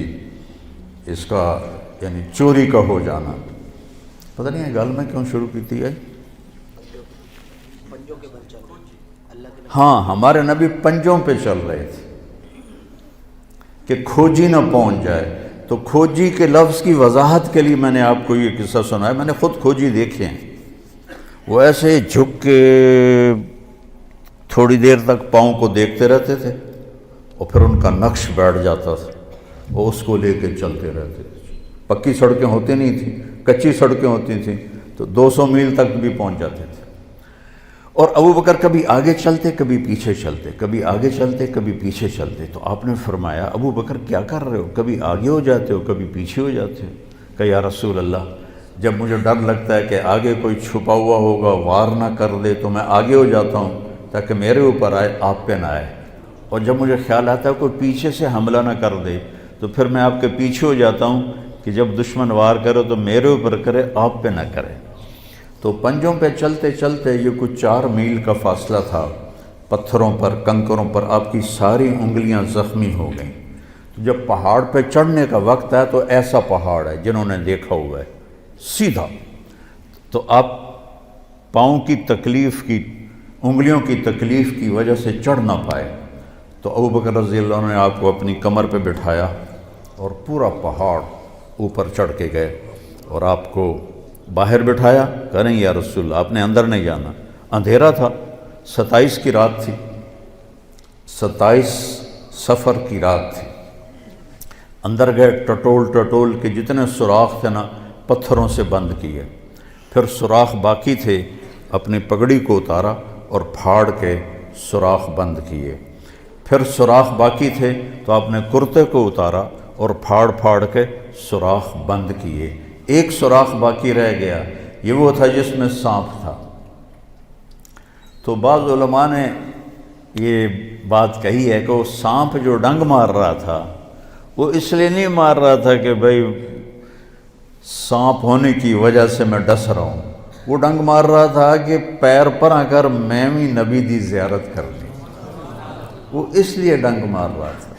اس کا، یعنی چوری کا ہو جانا۔ پتہ نہیں ہے گل میں کیوں شروع کی تھی آئی؟ ہاں ہمارے نبی پنجوں پہ چل رہے تھے کہ کھوجی نہ پہنچ جائے۔ تو کھوجی کے لفظ کی وضاحت کے لیے میں نے آپ کو یہ قصہ سنایا، میں نے خود کھوجی دیکھے ہیں، وہ ایسے جھک کے تھوڑی دیر تک پاؤں کو دیکھتے رہتے تھے اور پھر ان کا نقش بیٹھ جاتا تھا، وہ اس کو لے کے چلتے رہتے تھے۔ پکی سڑکیں ہوتی نہیں تھیں، کچی سڑکیں ہوتی تھیں، تو 200 میل تک بھی پہنچ جاتے تھے۔ اور ابو بکر کبھی آگے چلتے کبھی پیچھے چلتے، کبھی آگے چلتے کبھی پیچھے چلتے۔ تو آپ نے فرمایا ابو بکر کیا کر رہے ہو؟ کبھی آگے ہو جاتے ہو کبھی پیچھے ہو جاتے ہو؟ کہ یا رسول اللہ جب مجھے ڈر لگتا ہے کہ آگے کوئی چھپا ہوا ہوگا وار نہ کر دے تو میں آگے ہو جاتا ہوں تاکہ میرے اوپر آئے، آپ پہ نہ آئے، اور جب مجھے خیال آتا ہے کوئی پیچھے سے حملہ نہ کر دے تو پھر میں آپ کے پیچھے ہو جاتا ہوں کہ جب دشمن وار کرے تو میرے اوپر کرے، آپ پہ نہ کرے۔ تو پنجوں پہ چلتے چلتے یہ کچھ 4 میل کا فاصلہ تھا، پتھروں پر کنکروں پر آپ کی ساری انگلیاں زخمی ہو گئیں۔ تو جب پہاڑ پہ چڑھنے کا وقت ہے تو ایسا پہاڑ ہے جنہوں نے دیکھا ہوا ہے سیدھا، تو آپ پاؤں کی تکلیف کی، انگلیوں کی تکلیف کی وجہ سے چڑھ نہ پائے۔ تو ابو بکر رضی اللہ عنہ نے آپ کو اپنی کمر پہ بٹھایا اور پورا پہاڑ اوپر چڑھ کے گئے اور آپ کو باہر بٹھایا۔ کہہ رہے ہیں یا رسول اللہ آپ نے اندر نہیں جانا، اندھیرا تھا، 27 کی رات تھی، 27 صفر کی رات تھی۔ اندر گئے، ٹٹول کے جتنے سوراخ تھے نا پتھروں سے بند کیے، پھر سوراخ باقی تھے، اپنی پگڑی کو اتارا اور پھاڑ کے سوراخ بند کیے، پھر سوراخ باقی تھے تو آپ نے کرتے کو اتارا اور پھاڑ کے سوراخ بند کیے۔ ایک سوراخ باقی رہ گیا، یہ وہ تھا جس میں سانپ تھا۔ تو بعض علماء نے یہ بات کہی ہے کہ وہ سانپ جو ڈنگ مار رہا تھا وہ اس لیے نہیں مار رہا تھا کہ بھئی سانپ ہونے کی وجہ سے میں ڈس رہا ہوں، وہ ڈنگ مار رہا تھا کہ پیر پر اگر میں بھی نبی دی زیارت کر لی، وہ اس لیے ڈنگ مار رہا تھا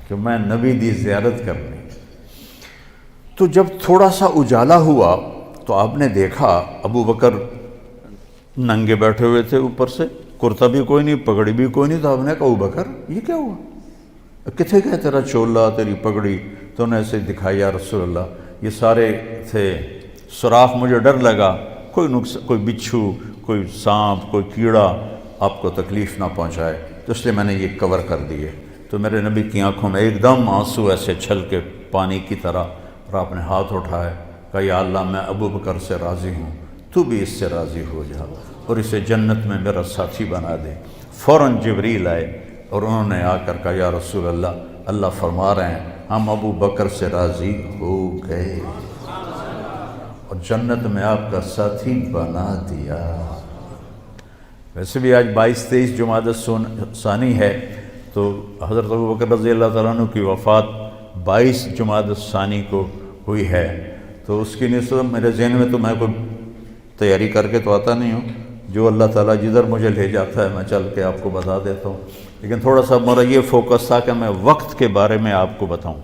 کہ میں نبی دی زیارت کرنی۔ تو جب تھوڑا سا اجالا ہوا تو آپ نے دیکھا ابو بکر ننگے بیٹھے ہوئے تھے، اوپر سے کرتا بھی کوئی نہیں، پگڑی بھی کوئی نہیں۔ تو آپ نے کہا ابو بکر یہ کیا ہوا، کتنے کہ تیرا چولا تیری پگڑی؟ تو انہیں ایسے دکھائی، یا رسول اللہ یہ سارے تھے سوراخ، مجھے ڈر لگا کوئی بچھو، کوئی سانپ، کوئی کیڑا آپ کو تکلیف نہ پہنچائے، تو اس لیے میں نے یہ کور کر دیے۔ تو میرے نبی کی آنکھوں میں ایک دم آنسو ایسے چھل کے پانی کی طرح، اور آپ نے ہاتھ اٹھائے، کہا یا اللہ میں ابو بکر سے راضی ہوں، تو بھی اس سے راضی ہو جا اور اسے جنت میں میرا ساتھی بنا دے۔ فوراً جبریل آئے اور انہوں نے آ کر کہا یا رسول اللہ، اللہ فرما رہے ہیں ہم ابو بکر سے راضی ہو گئے اور جنت میں آپ کا ساتھی بنا دیا۔ ویسے بھی آج 22-23 جمادی الثانی ہے، تو حضرت ابو بکر رضی اللہ تعالیٰ عنہ کی وفات 22 جمادی الثانی کو ہوئی ہے، تو اس کی نسبت میرے ذہن میں تو میں کوئی تیاری کر کے تو آتا نہیں ہوں، جو اللہ تعالیٰ جدھر مجھے لے جاتا ہے میں چل کے آپ کو بتا دیتا ہوں، لیکن تھوڑا سا میرا یہ فوکس تھا کہ میں وقت کے بارے میں آپ کو بتاؤں۔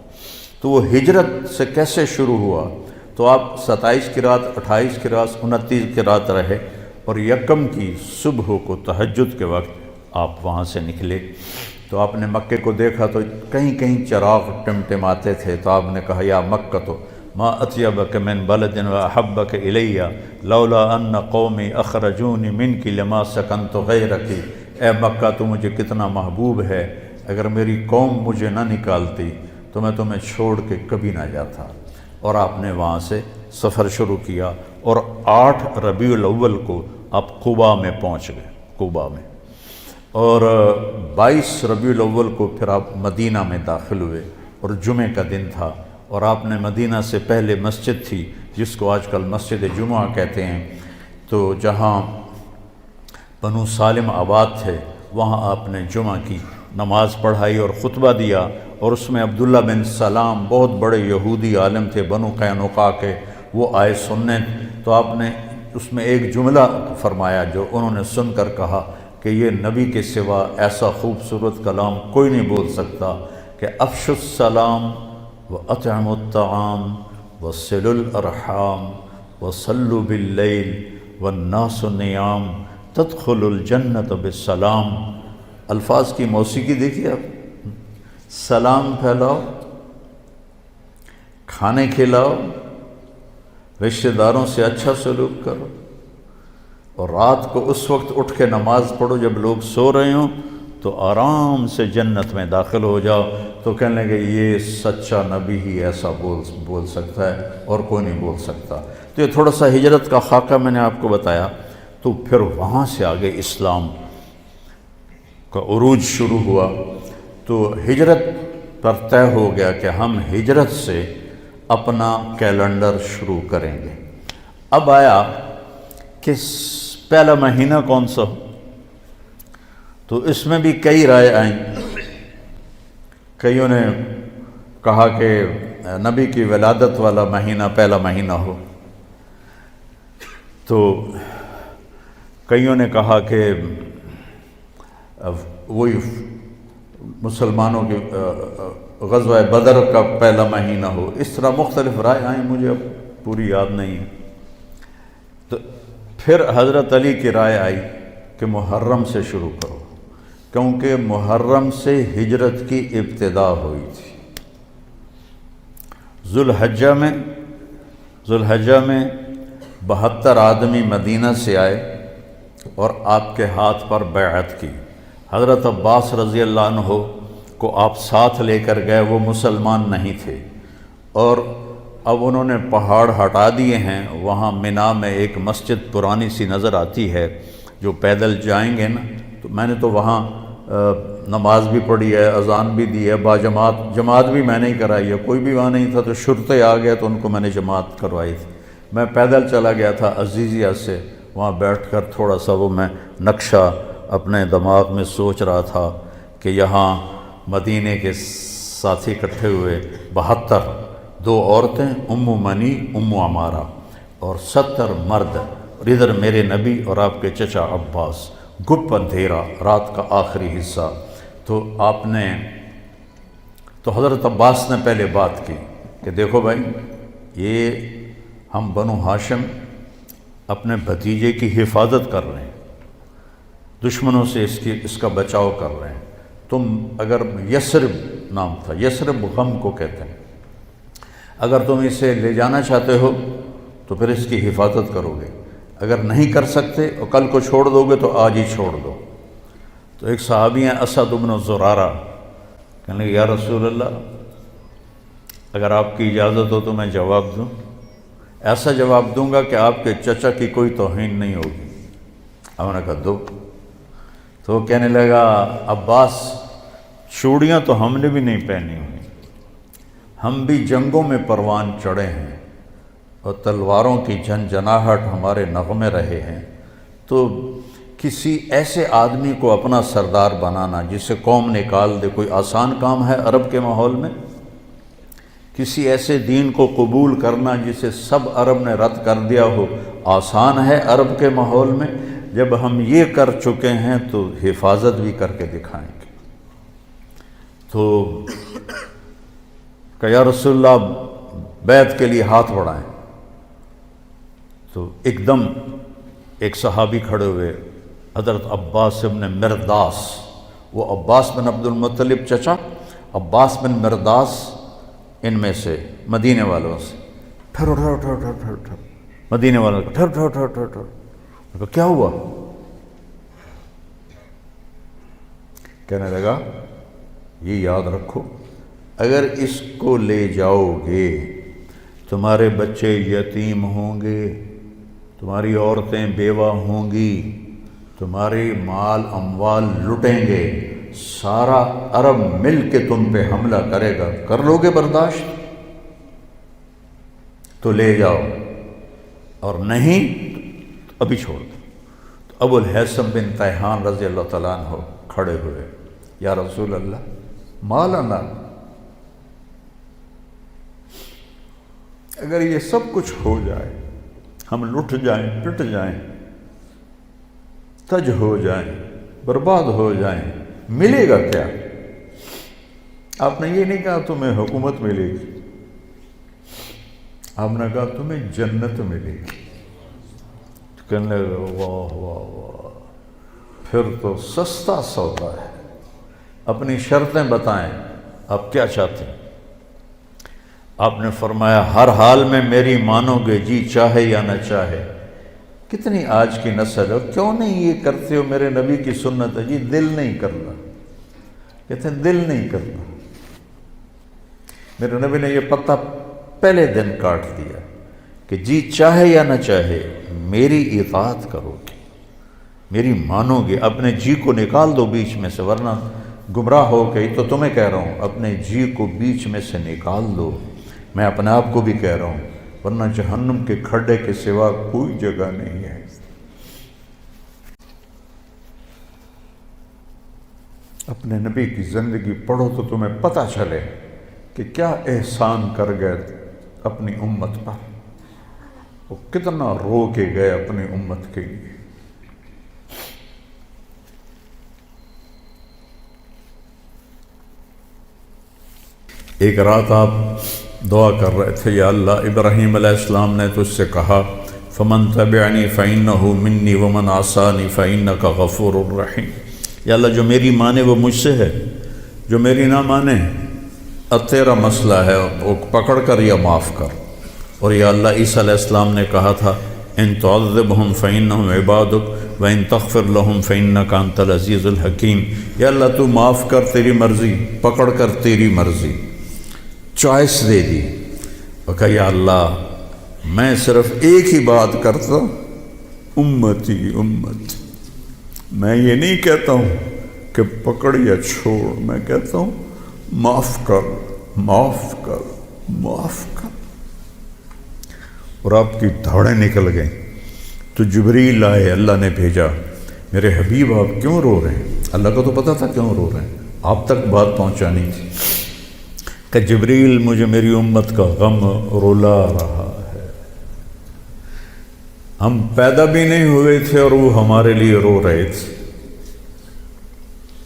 تو وہ ہجرت سے کیسے شروع ہوا؟ تو آپ 27 کی رات، 28 کی رات، 29 کی رات رہے، اور یکم کی صبح کو تہجد کے وقت آپ وہاں سے نکلے۔ تو آپ نے مکے کو دیکھا تو کہیں کہیں چراغ ٹمٹماتے تھے، تو آپ نے کہا یا مکہ تو ما اطیبک من بلد واحبک الی لولا ان قومی اخرجونی منک لما سکنت غیرک۔ اے مکہ تو مجھے کتنا محبوب ہے، اگر میری قوم مجھے نہ نکالتی تو میں تمہیں چھوڑ کے کبھی نہ جاتا۔ اور آپ نے وہاں سے سفر شروع کیا، اور 8 ربیع الاول کو آپ قباء میں پہنچ گئے، قباء میں، اور 22 ربیع الاول کو پھر آپ مدینہ میں داخل ہوئے، اور جمعے کا دن تھا، اور آپ نے مدینہ سے پہلے مسجد تھی جس کو آج کل مسجد جمعہ کہتے ہیں، تو جہاں بنو سالم آباد تھے وہاں آپ نے جمعہ کی نماز پڑھائی اور خطبہ دیا، اور اس میں عبداللہ بن سلام بہت بڑے یہودی عالم تھے بنو قینقاع کے، وہ آئے سننے۔ تو آپ نے اس میں ایک جملہ فرمایا جو انہوں نے سن کر کہا کہ یہ نبی کے سوا ایسا خوبصورت کلام کوئی نہیں بول سکتا کہ افشوا السلام وَأَطْعِمُوا الطَّعَامَ وَصِلُوا الْأَرْحَامَ وَصَلُّوا بِاللَّيْلِ وَالنَّاسُ نِيَامٌ تَدْخُلُوا الْجَنَّةَ بِالسَّلَامِ۔ الفاظ کی موسیقی دیکھیے آپ، سلام پھیلاؤ، کھانے کھلاؤ، رشتہ داروں سے اچھا سلوک کرو، اور رات کو اس وقت اٹھ کے نماز پڑھو جب لوگ سو رہے ہوں، تو آرام سے جنت میں داخل ہو جاؤ۔ تو کہنے لگے یہ سچا نبی ہی ایسا بول سکتا ہے اور کوئی نہیں بول سکتا۔ تو یہ تھوڑا سا ہجرت کا خاکہ میں نے آپ کو بتایا۔ تو پھر وہاں سے آگے اسلام کا عروج شروع ہوا، تو ہجرت پر طے ہو گیا کہ ہم ہجرت سے اپنا کیلنڈر شروع کریں گے۔ اب آیا کہ پہلا مہینہ کون سا ہو، تو اس میں بھی کئی رائے آئیں۔ کئیوں نے کہا کہ نبی کی ولادت والا مہینہ پہلا مہینہ ہو، تو کئیوں نے کہا کہ وہی مسلمانوں کے غزوہ بدر کا پہلا مہینہ ہو۔ اس طرح مختلف رائے آئیں، مجھے اب پوری یاد نہیں ہے۔ تو پھر حضرت علی کی رائے آئی کہ محرم سے شروع کرو، کیونکہ محرم سے ہجرت کی ابتدا ہوئی تھی۔ ذوالحجہ میں 72 آدمی مدینہ سے آئے، اور آپ کے ہاتھ پر بیعت کی۔ حضرت عباس رضی اللہ عنہ کو آپ ساتھ لے کر گئے، وہ مسلمان نہیں تھے، اور اب انہوں نے پہاڑ ہٹا دیے ہیں۔ وہاں مینا میں ایک مسجد پرانی سی نظر آتی ہے، جو پیدل جائیں گے نا تو میں نے تو وہاں نماز بھی پڑھی ہے، اذان بھی دی ہے، جماعت بھی میں نے ہی کرائی ہے، کوئی بھی وہاں نہیں تھا تو شرطے آ گئے تو ان کو میں نے جماعت کروائی تھی۔ میں پیدل چلا گیا تھا عزیزیہ سے، وہاں بیٹھ کر تھوڑا سا وہ میں نقشہ اپنے دماغ میں سوچ رہا تھا کہ یہاں مدینے کے ساتھی اکٹھے ہوئے 72، 2 عورتیں ام منی ام عمارہ اور 70 مرد، اور ادھر میرے نبی اور آپ کے چچا عباس، گپ اندھیرا، رات کا آخری حصہ۔ تو حضرت عباس نے پہلے بات کی کہ دیکھو بھائی، یہ ہم بنو ہاشم اپنے بھتیجے کی حفاظت کر رہے ہیں، دشمنوں سے اس کا بچاؤ کر رہے ہیں۔ تم اگر یثرب نام تھا، یثرب غم کو کہتے ہیں، اگر تم اسے لے جانا چاہتے ہو تو پھر اس کی حفاظت کرو گے، اگر نہیں کر سکتے اور کل کو چھوڑ دو گے تو آج ہی چھوڑ دو۔ تو ایک صحابی ہیں اسد بن زرارہ، کہنے لگے یا رسول اللہ، اگر آپ کی اجازت ہو تو میں جواب دوں، ایسا جواب دوں گا کہ آپ کے چچا کی کوئی توہین نہیں ہوگی۔ ہم نے کہا دو۔ تو وہ کہنے لگا عباس، چوڑیاں تو ہم نے بھی نہیں پہنی ہوئی، ہم بھی جنگوں میں پروان چڑھے ہیں اور تلواروں کی جھنجھناہٹ ہمارے نغمے رہے ہیں، تو کسی ایسے آدمی کو اپنا سردار بنانا جسے قوم نکال دے کوئی آسان کام ہے عرب کے ماحول میں؟ کسی ایسے دین کو قبول کرنا جسے سب عرب نے رد کر دیا ہو آسان ہے عرب کے ماحول میں؟ جب ہم یہ کر چکے ہیں تو حفاظت بھی کر کے دکھائیں گے۔ تو کہ یا رسول اللہ بیعت کے لیے ہاتھ بڑھائیں۔ تو ایک دم ایک صحابی کھڑے ہوئے، حضرت عباس بن مرداس، وہ عباس بن عبد المطلب چچا، عباس بن مرداس ان میں سے مدینے والوں سے، ٹھہرو ٹھہرو ٹھہرو ٹھہرو ٹھہرو ٹھہرو، مدینے والوں کو ٹھہرو ٹھہرو ٹھہرو ٹھہرو ٹھہرو، کیا ہوا؟ کہنے لگا یہ یاد رکھو، اگر اس کو لے جاؤ گے تمہارے بچے یتیم ہوں گے، تمہاری عورتیں بیوہ ہوں گی، تمہارے مال اموال لٹیں گے، سارا عرب مل کے تم پہ حملہ کرے گا، کر لو گے برداشت؟ تو لے جاؤ، اور نہیں تو ابھی چھوڑ دو۔ تو ابو الہیثم بن تیہان رضی اللہ تعالیٰ عنہ کھڑے ہوئے، یا رسول اللہ ما لنا، اگر یہ سب کچھ ہو جائے، ہم لٹ جائیں، پٹ جائیں، تج ہو جائیں، برباد ہو جائیں، ملے گا کیا؟ آپ نے یہ نہیں کہا تمہیں حکومت ملے گی، آپ نے کہا تمہیں جنت ملے گی۔ کہنے لگا واہ واہ واہ، پھر تو سستا سودا ہے، اپنی شرطیں بتائیں، آپ کیا چاہتے ہیں؟ آپ نے فرمایا ہر حال میں میری مانو گے، جی چاہے یا نہ چاہے۔ کتنی آج کی نسل ہے، کیوں نہیں یہ کرتے ہو؟ میرے نبی کی سنت ہے، جی دل نہیں کرنا، کہتے ہیں دل نہیں کرنا۔ میرے نبی نے یہ پتہ پہلے دن کاٹ دیا کہ جی چاہے یا نہ چاہے میری اطاعت کرو گے، میری مانو گے، اپنے جی کو نکال دو بیچ میں سے، ورنہ گمراہ ہو گئی۔ تو تمہیں کہہ رہا ہوں اپنے جی کو بیچ میں سے نکال دو، میں اپنے آپ کو بھی کہہ رہا ہوں، ورنہ جہنم کے کھڈے کے سوا کوئی جگہ نہیں ہے۔ اپنے نبی کی زندگی پڑھو تو تمہیں پتہ چلے کہ کیا احسان کر گئے اپنی امت پر، وہ کتنا رو کے گئے اپنی امت کے لیے۔ ایک رات آپ دعا کر رہے تھے، یا اللہ ابراہیم علیہ السلام نے تجھ سے کہا فمن تبعنی فإنہ منی ومن عصانی فإنک غفور الرحیم، یا اللہ جو میری مانے وہ مجھ سے ہے، جو میری نہ مانے اب تیرا مسئلہ ہے، وہ پکڑ کر یا معاف کر۔ اور یا اللہ عیسیٰ علیہ السلام نے کہا تھا ان تعذبہم فإنہم عبادک وَإِن تَغْفِرْ لَهُمْ فَإِنَّكَ أَنْتَ الْعَزِيزُ الْحَكِيمُ۔ یا اللہ تو معاف کر، تیری مرضی، پکڑ کر تیری مرضی، چوائس دے دی۔ وہ کہا یا اللہ میں صرف ایک ہی بات کرتا ہوں، امتی امتی، میں یہ نہیں کہتا ہوں کہ پکڑ یا چھوڑ، میں کہتا ہوں معاف کر معاف کر معاف کر۔ اور آپ کی دھاڑیں نکل گئیں تو جبریل آئے، اللہ نے بھیجا، میرے حبیب آپ کیوں رو رہے ہیں؟ اللہ کو تو پتہ تھا کیوں رو رہے ہیں، آپ تک بات پہنچانی تھی کہ جبریل مجھے میری امت کا غم رلا رہا ہے، ہم پیدا بھی نہیں ہوئے تھے اور وہ ہمارے لیے رو رہے تھے،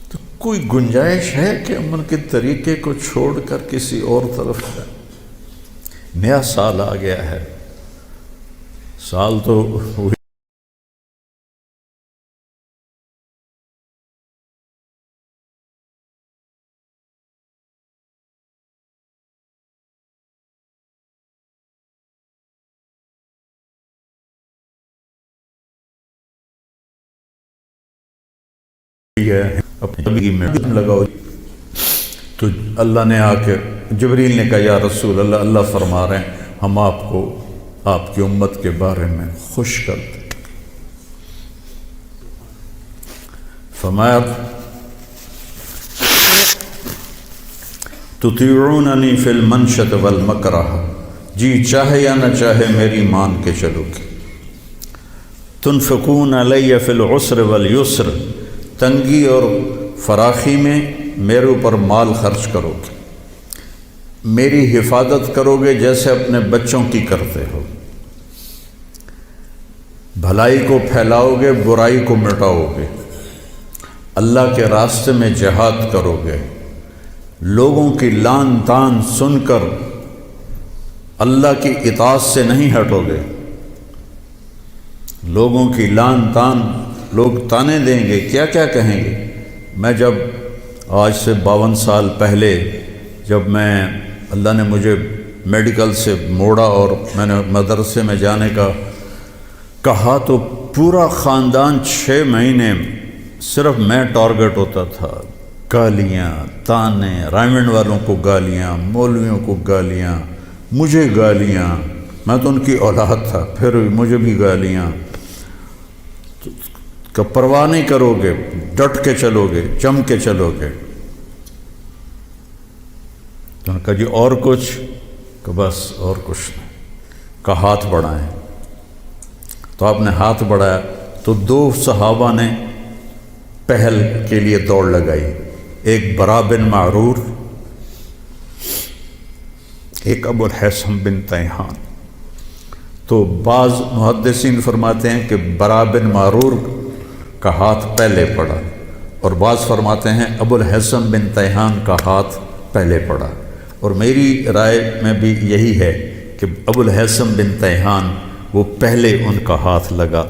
تو کوئی گنجائش ہے کہ امن کے طریقے کو چھوڑ کر کسی اور طرف جائیں؟ نیا سال آ گیا ہے، سال تو ہے اپنی زندگی میں لگاؤ۔ تو اللہ نے آ کے جبریل نے کہا یا رسول اللہ، اللہ فرما رہے ہیں ہم آپ کو آپ کی امت کے بارے میں خوش کرتے۔ فرمایا تطیعوننی فی المنشط والمکرہ، جی چاہے یا نہ چاہے میری مان کے چلو گے۔ تنفقون علی فی العسر والیسر، تنگی اور فراخی میں میرے اوپر مال خرچ کرو گے، میری حفاظت کرو گے جیسے اپنے بچوں کی کرتے ہو، بھلائی کو پھیلاؤ گے، برائی کو مٹاؤ گے، اللہ کے راستے میں جہاد کرو گے، لوگوں کی لان تان سن کر اللہ کی اطاعت سے نہیں ہٹو گے، لوگوں کی لان تان، لوگ تانے دیں گے، کیا کیا کہیں گے۔ میں جب آج سے 52 سال پہلے جب میں اللہ نے مجھے میڈیکل سے موڑا اور میں نے مدرسے میں جانے کا کہا تو پورا خاندان 6 مہینے صرف میں ٹارگٹ ہوتا تھا، گالیاں تانے، رائمنڈ والوں کو گالیاں، مولویوں کو گالیاں، مجھے گالیاں، میں تو ان کی اولاد تھا پھر مجھے بھی گالیاں، کہ پرواہ نہیں کرو گے، ڈٹ کے چلو گے، جم کے چلو گے۔ تو نے کہا جی اور کچھ؟ کہ بس اور کچھ نہیں، کہ ہاتھ بڑھائیں۔ تو آپ نے ہاتھ بڑھایا تو 2 صحابہ نے پہل کے لیے دوڑ لگائی، ایک برا بن معرور، ایک ابو الحسن بن تیہان۔ تو بعض محدثین فرماتے ہیں کہ برا بن معرور کا ہاتھ پہلے پڑا، اور بعض فرماتے ہیں ابو الحسن بن تیہان کا ہاتھ پہلے پڑا، اور میری رائے میں بھی یہی ہے کہ ابو الحسن بن تیہان وہ پہلے ان کا ہاتھ لگا،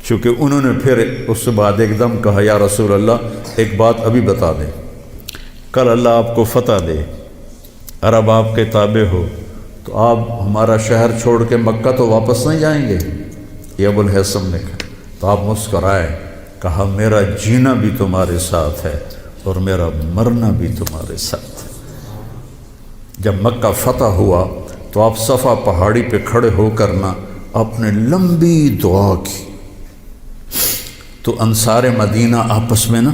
چونکہ انہوں نے پھر اس کے بعد ایک دم کہا یا رسول اللہ ایک بات ابھی بتا دیں، کل اللہ آپ کو فتح دے، عرب آپ کے تابع ہو تو آپ ہمارا شہر چھوڑ کے مکہ تو واپس نہیں جائیں گے؟ یہ ابو الحسن نے کہا، تو آپ مسکرائے، کہا میرا جینا بھی تمہارے ساتھ ہے اور میرا مرنا بھی تمہارے ساتھ ہے۔ جب مکہ فتح ہوا تو آپ صفا پہاڑی پہ کھڑے ہو کر نا آپ نے لمبی دعا کی، تو انصار مدینہ آپس میں نا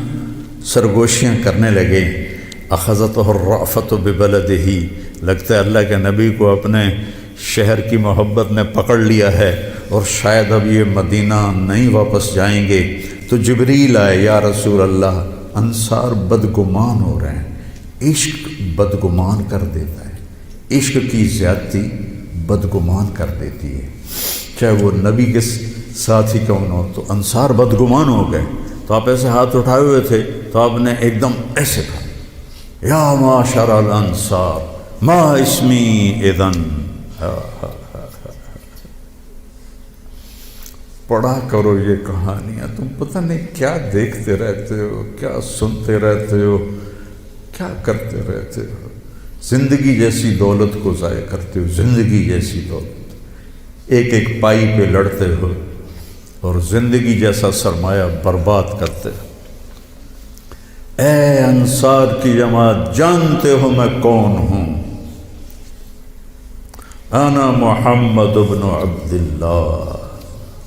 سرگوشیاں کرنے لگے، اخذتہ الرأفۃ ببلدہ، لگتا ہے اللہ کے نبی کو اپنے شہر کی محبت نے پکڑ لیا ہے اور شاید اب یہ مدینہ نہیں واپس جائیں گے۔ تو جبریل آئے، یا رسول اللہ انصار بدگمان ہو رہے ہیں، عشق بدگمان کر دیتا ہے، عشق کی زیادتی بدگمان کر دیتی ہے، چاہے وہ نبی کے ساتھ ہی کیوں نہ ہو۔ تو انصار بدگمان ہو گئے، تو آپ ایسے ہاتھ اٹھائے ہوئے تھے تو آپ نے ایک دم ایسے کہا یا معاشر الانصار ما اسمی اذن۔ پڑھا کرو یہ کہانیاں، تم پتہ نہیں کیا دیکھتے رہتے ہو، کیا سنتے رہتے ہو، کیا کرتے رہتے ہو، زندگی جیسی دولت کو ضائع کرتے ہو، زندگی جیسی دولت، ایک ایک پائی پہ لڑتے ہو، اور زندگی جیسا سرمایہ برباد کرتے. اے انصار کی جماعت، جانتے ہو میں کون ہوں؟ انا محمد بن عبداللہ،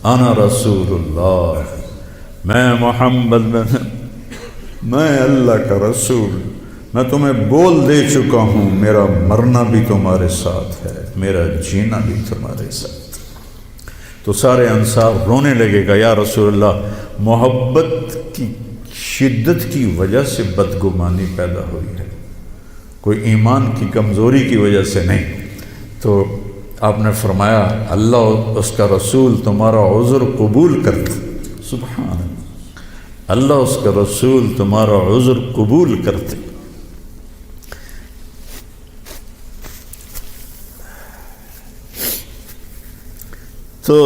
انا رسول اللہ، میں محمد میں اللہ کا رسول. میں تمہیں بول دے چکا ہوں، میرا مرنا بھی تمہارے ساتھ ہے، میرا جینا بھی تمہارے ساتھ. تو سارے انصار رونے لگے گا، یا رسول اللہ، محبت کی شدت کی وجہ سے بدگمانی پیدا ہوئی ہے، کوئی ایمان کی کمزوری کی وجہ سے نہیں. تو آپ نے فرمایا اللہ اس کا رسول تمہارا عذر قبول کرتے. سبحان اللہ، اللہ اس کا رسول تمہارا عذر قبول کرتے. تو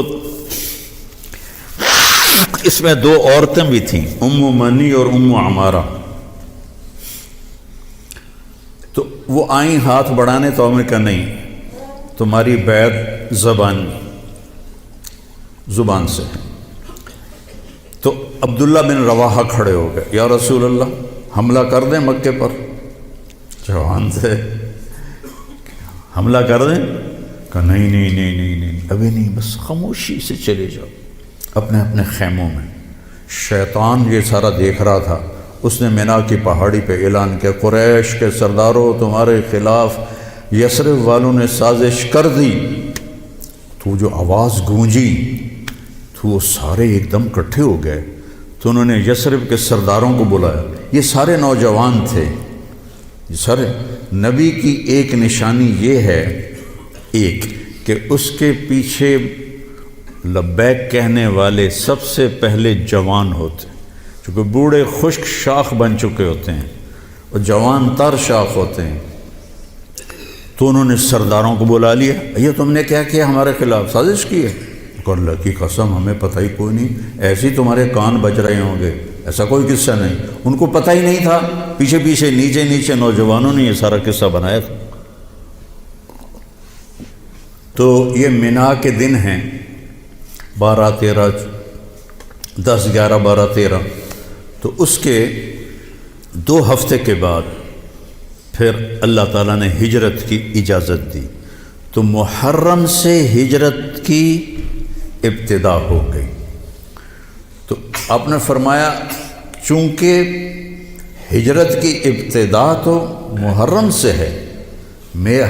اس میں دو عورتیں بھی تھیں، ام منی اور ام عمارہ. تو وہ آئیں ہاتھ بڑھانے، تو ہم نے کہا نہیں، تمہاری بیعت زبان سے ہے. تو عبداللہ بن رواحہ کھڑے ہو گئے، یا رسول اللہ حملہ کر دیں مکے پر؟ جوان تھے، حملہ کر دیں؟ کہا نہیں نہیں نہیں نہیں نہیں، ابھی نہیں، بس خاموشی سے چلے جاؤ اپنے اپنے خیموں میں. شیطان یہ سارا دیکھ رہا تھا. اس نے مینا کی پہاڑی پہ اعلان کیا، قریش کے سرداروں، تمہارے خلاف یثرب والوں نے سازش کر دی. تو جو آواز گونجی تو وہ سارے ایک دم اکٹھے ہو گئے. تو انہوں نے یثرب کے سرداروں کو بلایا. یہ سارے نوجوان تھے. یہ سارے نبی کی ایک نشانی یہ ہے، ایک کہ اس کے پیچھے لبیک کہنے والے سب سے پہلے جوان ہوتے ہیں، چونکہ بوڑھے خشک شاخ بن چکے ہوتے ہیں اور جوان تر شاخ ہوتے ہیں. تو انہوں نے سرداروں کو بلا لیا، یہ تم نے کیا کیا، ہمارے خلاف سازش کی ہے؟ کہ اللہ کی قسم ہمیں پتہ ہی کوئی نہیں، ایسے ہی تمہارے کان بج رہے ہوں گے، ایسا کوئی قصہ نہیں. ان کو پتہ ہی نہیں تھا، پیچھے پیچھے نیچے نیچے نوجوانوں نے یہ سارا قصہ بنایا تھا. تو یہ مینا کے دن ہیں 12 13 10 11 12 13. تو اس کے 2 ہفتے کے بعد پھر اللہ تعالیٰ نے ہجرت کی اجازت دی. تو محرم سے ہجرت کی ابتدا ہو گئی. تو آپ نے فرمایا چونکہ ہجرت کی ابتدا تو محرم سے ہے،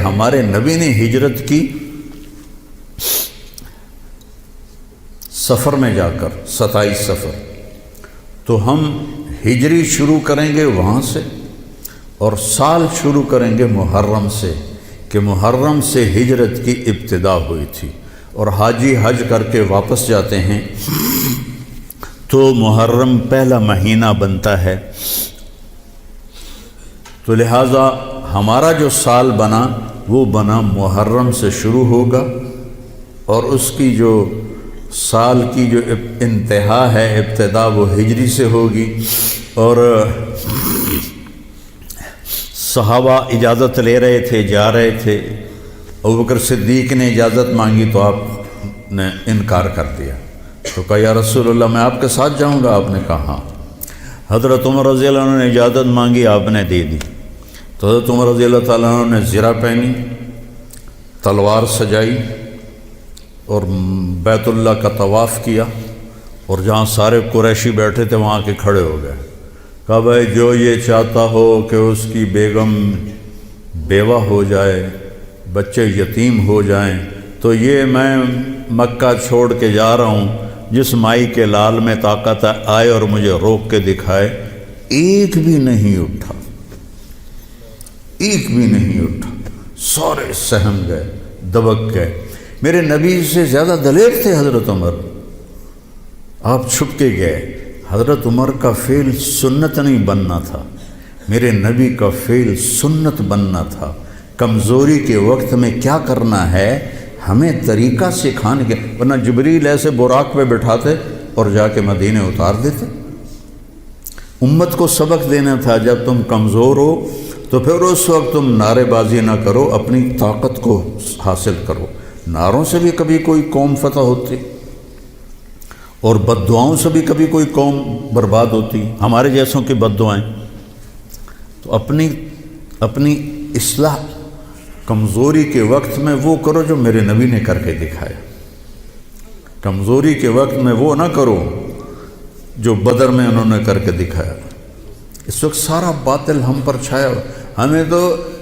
ہمارے نبی نے ہجرت کی سفر میں جا کر 27 سفر، تو ہم ہجری شروع کریں گے وہاں سے اور سال شروع کریں گے محرم سے، کہ محرم سے ہجرت کی ابتدا ہوئی تھی. اور حاجی حج کر کے واپس جاتے ہیں تو محرم پہلا مہینہ بنتا ہے. تو لہٰذا ہمارا جو سال بنا وہ بنا محرم سے شروع ہوگا، اور اس کی جو سال کی جو انتہا ہے، ابتدا، وہ ہجری سے ہوگی. اور صحابہ اجازت لے رہے تھے، جا رہے تھے. ابوبکر صدیق نے اجازت مانگی تو آپ نے انکار کر دیا. تو کہا یا رسول اللہ میں آپ کے ساتھ جاؤں گا؟ آپ نے کہا ہاں. حضرت عمر رضی اللہ عنہ نے اجازت مانگی، آپ نے دے دی. تو حضرت عمر رضی اللہ تعالیٰ عنہ نے زرہ پہنی، تلوار سجائی اور بیت اللہ کا طواف کیا، اور جہاں سارے قریشی بیٹھے تھے وہاں کے کھڑے ہو گئے. کہا بھائی جو یہ چاہتا ہو کہ اس کی بیگم بیوہ ہو جائے، بچے یتیم ہو جائیں، تو یہ میں مکہ چھوڑ کے جا رہا ہوں، جس مائی کے لال میں طاقت آئے اور مجھے روک کے دکھائے. ایک بھی نہیں اٹھا، ایک بھی نہیں اٹھا. سارے سہم گئے، دبک گئے. میرے نبی سے زیادہ دلیر تھے حضرت عمر، آپ چھپ کے گئے. حضرت عمر کا فعل سنت نہیں بننا تھا، میرے نبی کا فعل سنت بننا تھا. کمزوری کے وقت میں کیا کرنا ہے ہمیں طریقہ سکھانے کے، ورنہ جبریل ایسے براق پہ بٹھاتے اور جا کے مدینے اتار دیتے. امت کو سبق دینا تھا، جب تم کمزور ہو تو پھر اس وقت تم نعرے بازی نہ کرو، اپنی طاقت کو حاصل کرو. نعروں سے بھی کبھی کوئی قوم فتح ہوتی. اور بد دعاؤں سے بھی کبھی کوئی قوم برباد ہوتی، ہمارے جیسوں کی بد دعائیں. تو اپنی اصلاح کمزوری کے وقت میں وہ کرو جو میرے نبی نے کر کے دکھایا. کمزوری کے وقت میں وہ نہ کرو جو بدر میں انہوں نے کر کے دکھایا. اس وقت سارا باطل ہم پر چھایا ہوا. ہمیں تو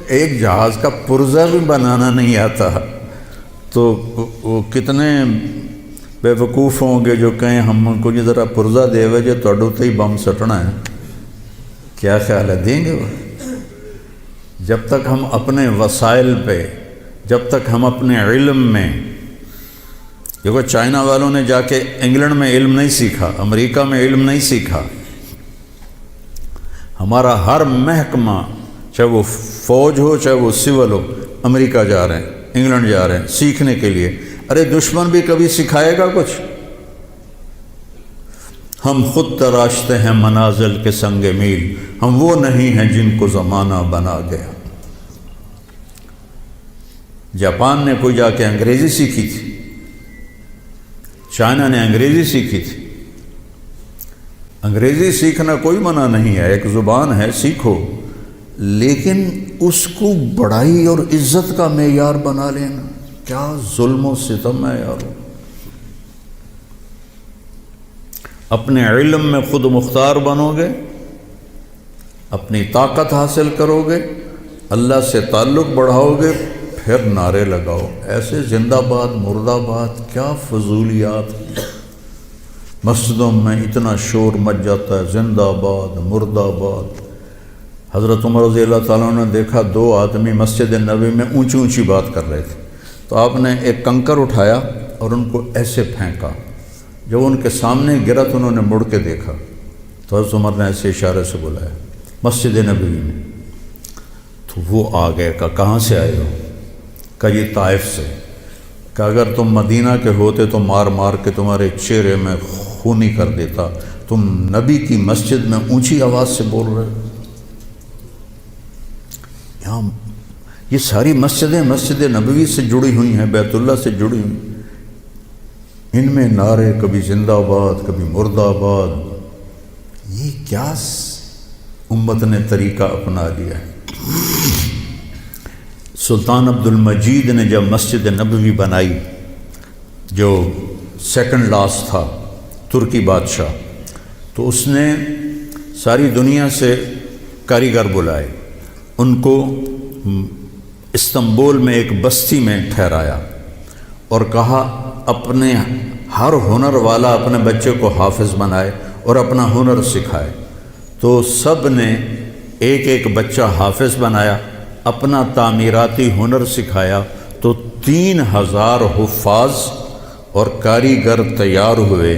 ایک جہاز کا پرزہ بھی بنانا نہیں آتا، تو وہ کتنے بے وقوف ہوں گے جو کہیں ہم کو ذرا پرزہ دے ہوئے جو توڑو تے ہی بم سٹنا ہے. کیا خیال ہے دیں گے وہ؟ جب تک ہم اپنے وسائل پہ، جب تک ہم اپنے علم میں، دیکھو چائنا والوں نے جا کے انگلینڈ میں علم نہیں سیکھا، امریکہ میں علم نہیں سیکھا. ہمارا ہر محکمہ، چاہے وہ فوج ہو چاہے وہ سول ہو، امریکہ جا رہے ہیں، انگلینڈ جا رہے ہیں سیکھنے کے لیے. ارے دشمن بھی کبھی سکھائے گا کچھ؟ ہم خود تراشتے ہیں منازل کے سنگ میل، ہم وہ نہیں ہیں جن کو زمانہ بنا گیا. جاپان نے کوئی جا کے انگریزی سیکھی تھی، چائنا نے انگریزی سیکھی تھی. انگریزی سیکھنا کوئی منع نہیں ہے، ایک زبان ہے، سیکھو، لیکن اس کو بڑائی اور عزت کا معیار بنا لینا کیا ظلم و ستم ہے یار. اپنے علم میں خود مختار بنو گے، اپنی طاقت حاصل کرو گے، اللہ سے تعلق بڑھاؤ گے، پھر نعرے لگاؤ. ایسے زندہ باد مرد آباد کیا فضولیات. مسجدوں میں اتنا شور مچ جاتا ہے، زندہ باد مرد آباد. حضرت عمر رضی اللہ تعالیٰ نے دیکھا دو آدمی مسجد نبوی میں اونچی اونچی بات کر رہے تھے، تو آپ نے ایک کنکر اٹھایا اور ان کو ایسے پھینکا. جب ان کے سامنے گرا تو انہوں نے مڑ کے دیکھا تو حضرت عمر نے ایسے اشارے سے بلایا مسجد نبوی میں. تو وہ آ گئے، کہاں سے آئے ہو؟ کہا یہ طائف سے. کہ اگر تم مدینہ کے ہوتے تو مار مار کے تمہارے چہرے میں خونی کر دیتا. تم نبی کی مسجد میں اونچی آواز سے بول رہے ہو. یہاں یہ ساری مسجدیں مسجد نبوی سے جڑی ہوئی ہیں، بیت اللہ سے جڑی ہوئی. ان میں نعرے کبھی زندہ باد کبھی مرد آباد. یہ کیا امت نے طریقہ اپنا لیا ہے. سلطان عبد المجید نے جب مسجد نبوی بنائی، جو سیکنڈ لاس تھا ترکی بادشاہ، تو اس نے ساری دنیا سے کاریگر بلائے. ان کو استنبول میں ایک بستی میں ٹھہرایا اور کہا اپنے ہر ہنر والا اپنے بچے کو حافظ بنائے اور اپنا ہنر سکھائے. تو سب نے ایک ایک بچہ حافظ بنایا، اپنا تعمیراتی ہنر سکھایا. تو 3000 حفاظ اور کاریگر تیار ہوئے.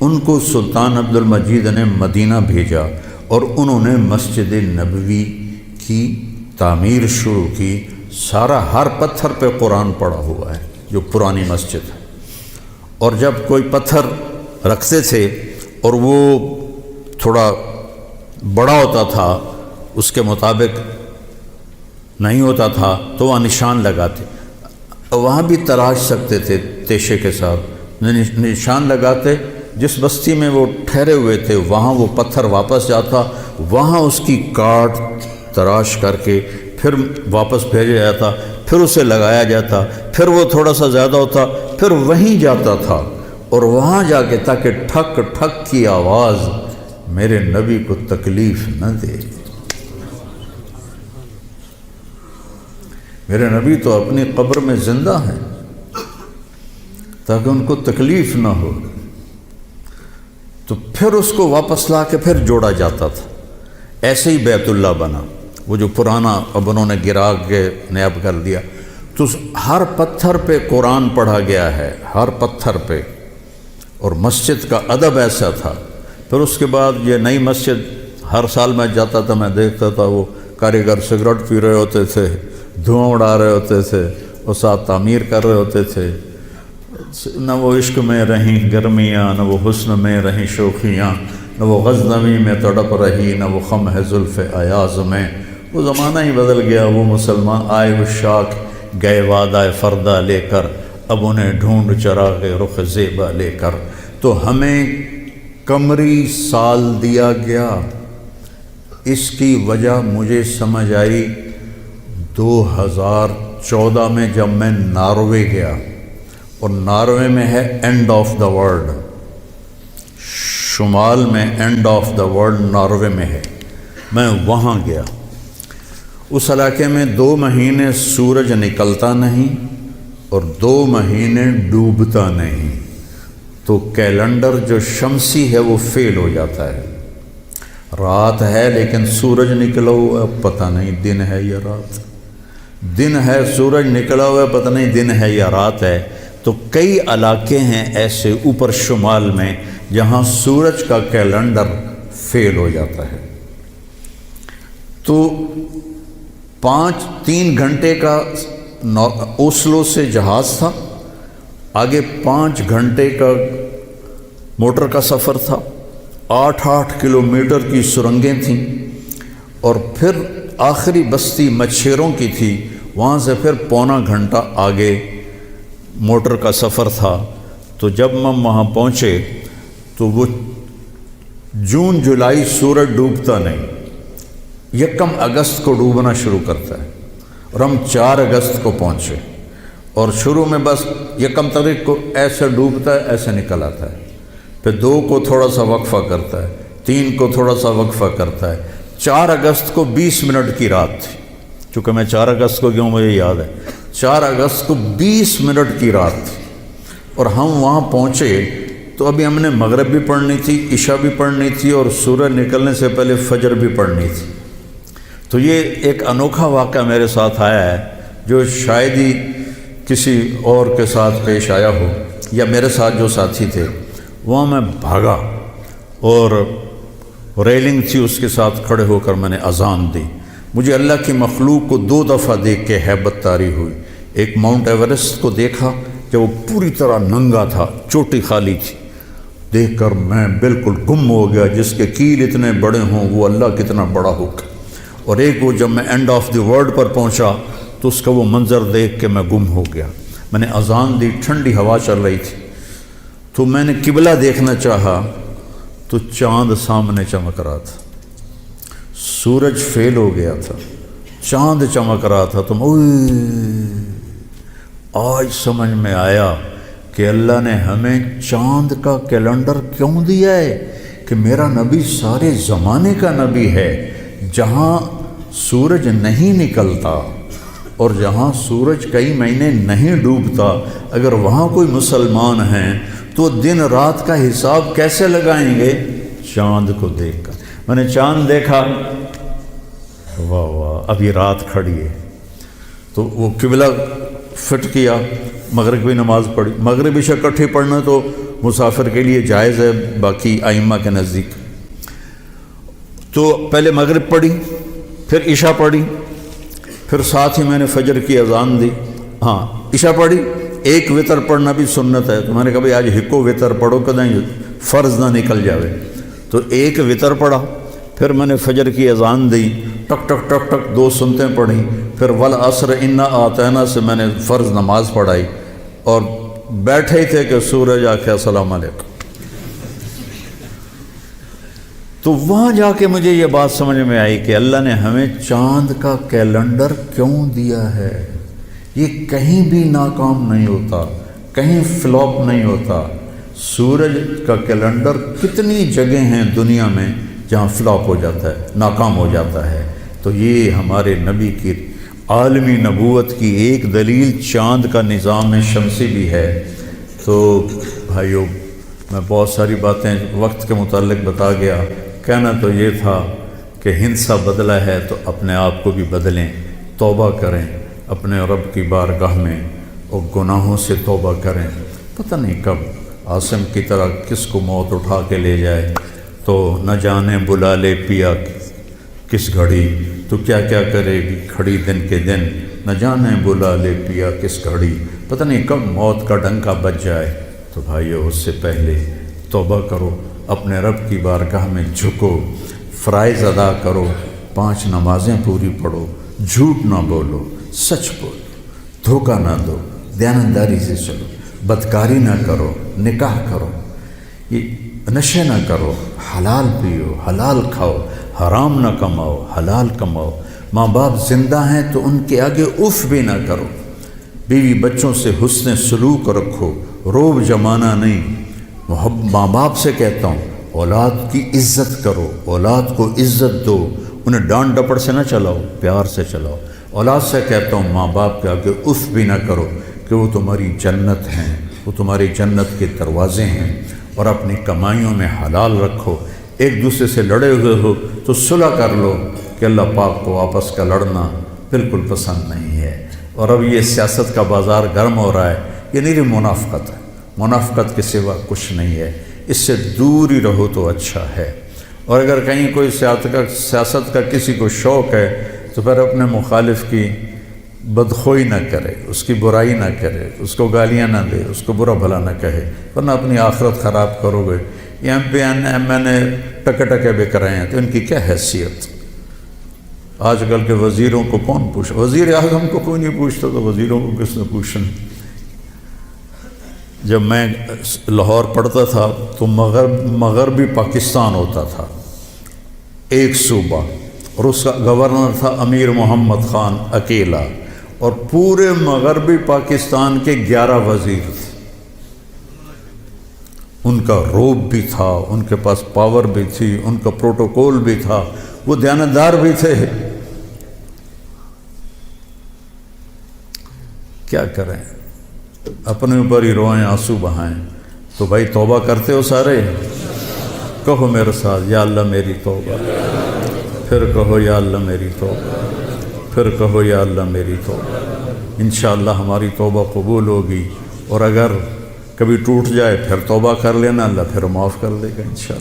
ان کو سلطان عبد المجید نے مدینہ بھیجا اور انہوں نے مسجد نبوی کی تعمیر شروع کی. سارا ہر پتھر پہ قرآن پڑا ہوا ہے جو پرانی مسجد ہے. اور جب کوئی پتھر رکھتے تھے اور وہ تھوڑا بڑا ہوتا تھا، اس کے مطابق نہیں ہوتا تھا، تو وہاں نشان لگاتے. وہاں بھی تراش سکتے تھے تیشے کے ساتھ، نشان لگاتے. جس بستی میں وہ ٹھہرے ہوئے تھے وہاں وہ پتھر واپس جاتا، وہاں اس کی کاٹ تراش کر کے پھر واپس بھیجا جاتا، پھر اسے لگایا جاتا، پھر وہ تھوڑا سا زیادہ ہوتا، پھر وہیں جاتا تھا اور وہاں جا کے تاکہ ٹھک ٹھک کی آواز میرے نبی کو تکلیف نہ دے. میرے نبی تو اپنی قبر میں زندہ ہیں تاکہ ان کو تکلیف نہ ہو. تو پھر اس کو واپس لا کے پھر جوڑا جاتا تھا. ایسے ہی بیت اللہ بنا، وہ جو پرانا اب انہوں نے گرا کے نیاب کر دیا. تو ہر پتھر پہ قرآن پڑھا گیا ہے، ہر پتھر پہ. اور مسجد کا ادب ایسا تھا. پھر اس کے بعد یہ نئی مسجد، ہر سال میں جاتا تھا، میں دیکھتا تھا وہ کاریگر سگریٹ پی رہے ہوتے تھے، دھواں اڑا رہے ہوتے تھے اور ساتھ تعمیر کر رہے ہوتے تھے. نہ وہ عشق میں رہیں گرمیاں، نہ وہ حسن میں رہیں شوخیاں، نہ وہ غزنوی میں تڑپ رہی، نہ وہ خم ہے زلف ایاز میں. وہ زمانہ ہی بدل گیا. وہ مسلمان آئے عشاق گئے وعدہ فردہ لے کر، اب انہیں ڈھونڈ چراغ رخ زیبا لے کر. تو تو ہمیں قمری سال دیا گیا۔ اس کی وجہ مجھے سمجھ آئی 2014 میں جب میں ناروے گیا، اور ناروے میں ہے اینڈ آف دا ورلڈ، شمال میں and of the world Norway میں ہے، میں وہاں گیا۔ اس علاقے میں 2 مہینے سورج نکلتا نہیں اور 2 مہینے ڈوبتا نہیں، تو کیلنڈر جو شمسی ہے وہ فیل ہو جاتا ہے۔ رات ہے لیکن سورج نکلا ہوا پتہ نہیں دن ہے یا رات، دن ہے سورج نکلا ہوا پتہ نہیں دن ہے یا رات ہے۔ تو کئی علاقے ہیں ایسے اوپر شمال میں جہاں سورج کا کیلنڈر فیل ہو جاتا ہے۔ تو 3 گھنٹے کا اوسلو سے جہاز تھا، آگے 5 گھنٹے کا موٹر کا سفر تھا، 8 کلومیٹر کی سرنگیں تھیں، اور پھر آخری بستی مچھیروں کی تھی، وہاں سے پھر 1.25 گھنٹہ آگے موٹر کا سفر تھا۔ تو جب ہم وہاں پہنچے تو وہ جون جولائی سورج ڈوبتا نہیں، 1 اگست کو ڈوبنا شروع کرتا ہے، اور ہم 4 اگست کو پہنچے، اور شروع میں بس 1 تاریخ کو ایسے ڈوبتا ہے ایسے نکل آتا ہے، پھر 2 کو تھوڑا سا وقفہ کرتا ہے، 3 کو تھوڑا سا وقفہ کرتا ہے۔ 4 اگست کو 20 منٹ کی رات تھی، چونکہ میں 4 اگست کو کیوں مجھے یاد ہے، 4 اگست کو 20 منٹ کی رات تھی، اور ہم وہاں پہنچے تو ابھی ہم نے مغرب بھی پڑھنی تھی، عشاء بھی پڑھنی تھی، اور سورج نکلنے سے پہلے فجر بھی پڑھنی تھی۔ تو یہ ایک انوکھا واقعہ میرے ساتھ آیا ہے جو شاید ہی کسی اور کے ساتھ پیش آیا ہو، یا میرے ساتھ جو ساتھی تھے وہاں میں بھاگا، اور ریلنگ تھی اس کے ساتھ کھڑے ہو کر میں نے اذان دی۔ مجھے اللہ کی مخلوق کو 2 دفعہ دیکھ کے ہیبت طاری ہوئی۔ ایک ماؤنٹ ایورسٹ کو دیکھا جب وہ پوری طرح ننگا تھا، چوٹی خالی تھی، دیکھ کر میں بالکل گم ہو گیا، جس کے کیل اتنے بڑے ہوں وہ اللہ کتنا بڑا ہوگا۔ اور ایک وہ جب میں اینڈ آف دی ورلڈ پر پہنچا تو اس کا وہ منظر دیکھ کے میں گم ہو گیا۔ میں نے اذان دی، ٹھنڈی ہوا چل رہی تھی، تو میں نے قبلہ دیکھنا چاہا تو چاند سامنے چمک رہا تھا، سورج فیل ہو گیا تھا، چاند چمک رہا تھا۔ تو آج سمجھ میں آیا کہ اللہ نے ہمیں چاند کا کیلنڈر کیوں دیا ہے، کہ میرا نبی سارے زمانے کا نبی ہے۔ جہاں سورج نہیں نکلتا اور جہاں سورج کئی مہینے نہیں ڈوبتا، اگر وہاں کوئی مسلمان ہیں تو دن رات کا حساب کیسے لگائیں گے؟ چاند کو دیکھ کر۔ میں نے چاند دیکھا، واہ واہ اب یہ رات کھڑی ہے، تو وہ قبلہ فٹ کیا، مغرب کی نماز پڑھی۔ مغرب عشاء اکٹھے پڑھنا تو مسافر کے لیے جائز ہے باقی ائمہ کے نزدیک۔ تو پہلے مغرب پڑھی، پھر عشاء پڑھی، پھر ساتھ ہی میں نے فجر کی اذان دی۔ ہاں عشاء پڑھی، ایک وطر پڑھنا بھی سنت ہے، تو میں نے کہا بھائی آج ہکو وطر پڑھو کدیں فرض نہ نکل جاوے، تو ایک وطر پڑھا۔ پھر میں نے فجر کی اذان دی، ٹک ٹک ٹک ٹک 2 سنتیں پڑھیں، پھر والعصر انا اعطینا سے میں نے فرض نماز پڑھائی، اور بیٹھے ہی تھے کہ سورج آکھے السلام علیکم۔ تو وہاں جا کے مجھے یہ بات سمجھ میں آئی کہ اللہ نے ہمیں چاند کا کیلنڈر کیوں دیا ہے۔ یہ کہیں بھی ناکام نہیں ہوتا، کہیں فلاپ نہیں ہوتا۔ سورج کا کیلنڈر کتنی جگہ ہیں دنیا میں جہاں فلاپ ہو جاتا ہے، ناکام ہو جاتا ہے۔ تو یہ ہمارے نبی کی عالمی نبوت کی ایک دلیل چاند کا نظام شمسی بھی ہے۔ تو بھائیو میں بہت ساری باتیں وقت کے متعلق بتا گیا، کہنا تو یہ تھا کہ ہندسہ بدلا ہے تو اپنے آپ کو بھی بدلیں، توبہ کریں اپنے رب کی بارگاہ میں، اور گناہوں سے توبہ کریں۔ پتہ نہیں کب عاصم کی طرح کس کو موت اٹھا کے لے جائے، تو نہ جانے بلا لے پیا کس گھڑی، تو کیا کیا کرے گی کھڑی دن کے دن، نہ جانے بلا لے پیا کس گھڑی، پتہ نہیں کب موت کا ڈنکا بج جائے۔ تو بھائیو اس سے پہلے توبہ کرو، اپنے رب کی بارگاہ میں جھکو، فرائض ادا کرو، 5 نمازیں پوری پڑھو، جھوٹ نہ بولو، سچ بولو، دھوکہ نہ دو، دیانتداری سے چلو، بدکاری نہ کرو، نکاح کرو۔ یہ نشے نہ کرو، حلال پیو، حلال کھاؤ، حرام نہ کماؤ، حلال کماؤ، ماں باپ زندہ ہیں تو ان کے آگے اف بھی نہ کرو، بیوی بچوں سے حسن سلوک رکھو، روب جمانا نہیں۔ ماں باپ سے کہتا ہوں اولاد کی عزت کرو، اولاد کو عزت دو، انہیں ڈانٹ ڈپٹ سے نہ چلاؤ، پیار سے چلاؤ۔ اولاد سے کہتا ہوں ماں باپ کے آگے اف بھی نہ کرو کہ وہ تمہاری جنت ہیں، وہ تمہاری جنت کے دروازے ہیں، اور اپنی کمائیوں میں حلال رکھو۔ ایک دوسرے سے لڑے ہوئے ہو تو صلح کر لو، کہ اللہ پاک کو آپس کا لڑنا بالکل پسند نہیں ہے۔ اور اب یہ سیاست کا بازار گرم ہو رہا ہے، یہ نیری منافقت ہے، منافقت کے سوا کچھ نہیں ہے، اس سے دور ہی رہو تو اچھا ہے۔ اور اگر کہیں کوئی سیاست کا کسی کو شوق ہے تو پھر اپنے مخالف کی بدخوئی نہ کرے، اس کی برائی نہ کرے، اس کو گالیاں نہ دے، اس کو برا بھلا نہ کہے، ورنہ اپنی آخرت خراب کرو گے۔ یہ ایم این اے ٹکے ٹکے بک رہے ہیں تو ان کی کیا حیثیت؟ آج کل کے وزیروں کو کون پوچھا؟ وزیر اعظم کو کوئی نہیں پوچھتا تو وزیروں کو کس نے پوچھنا؟ جب میں لاہور پڑھتا تھا تو مغربی پاکستان ہوتا تھا، ایک صوبہ، اور اس کا گورنر تھا امیر محمد خان اکیلا، اور پورے مغربی پاکستان کے 11 وزیر تھے۔ ان کا روب بھی تھا، ان کے پاس پاور بھی تھی، ان کا پروٹوکول بھی تھا، وہ دیانتدار بھی تھے۔ کیا کریں، اپنے اوپر ہی روئیں، آنسو بہائیں۔ تو بھائی توبہ کرتے ہو سارے؟ کہو میرے ساتھ، یا اللہ میری توبہ، پھر کہو یا اللہ میری توبہ، پھر کہو یا اللہ میری توبہ۔ انشاءاللہ ہماری توبہ قبول ہوگی، اور اگر کبھی ٹوٹ جائے پھر توبہ کر لینا، اللہ پھر معاف کر دے گا انشاءاللہ۔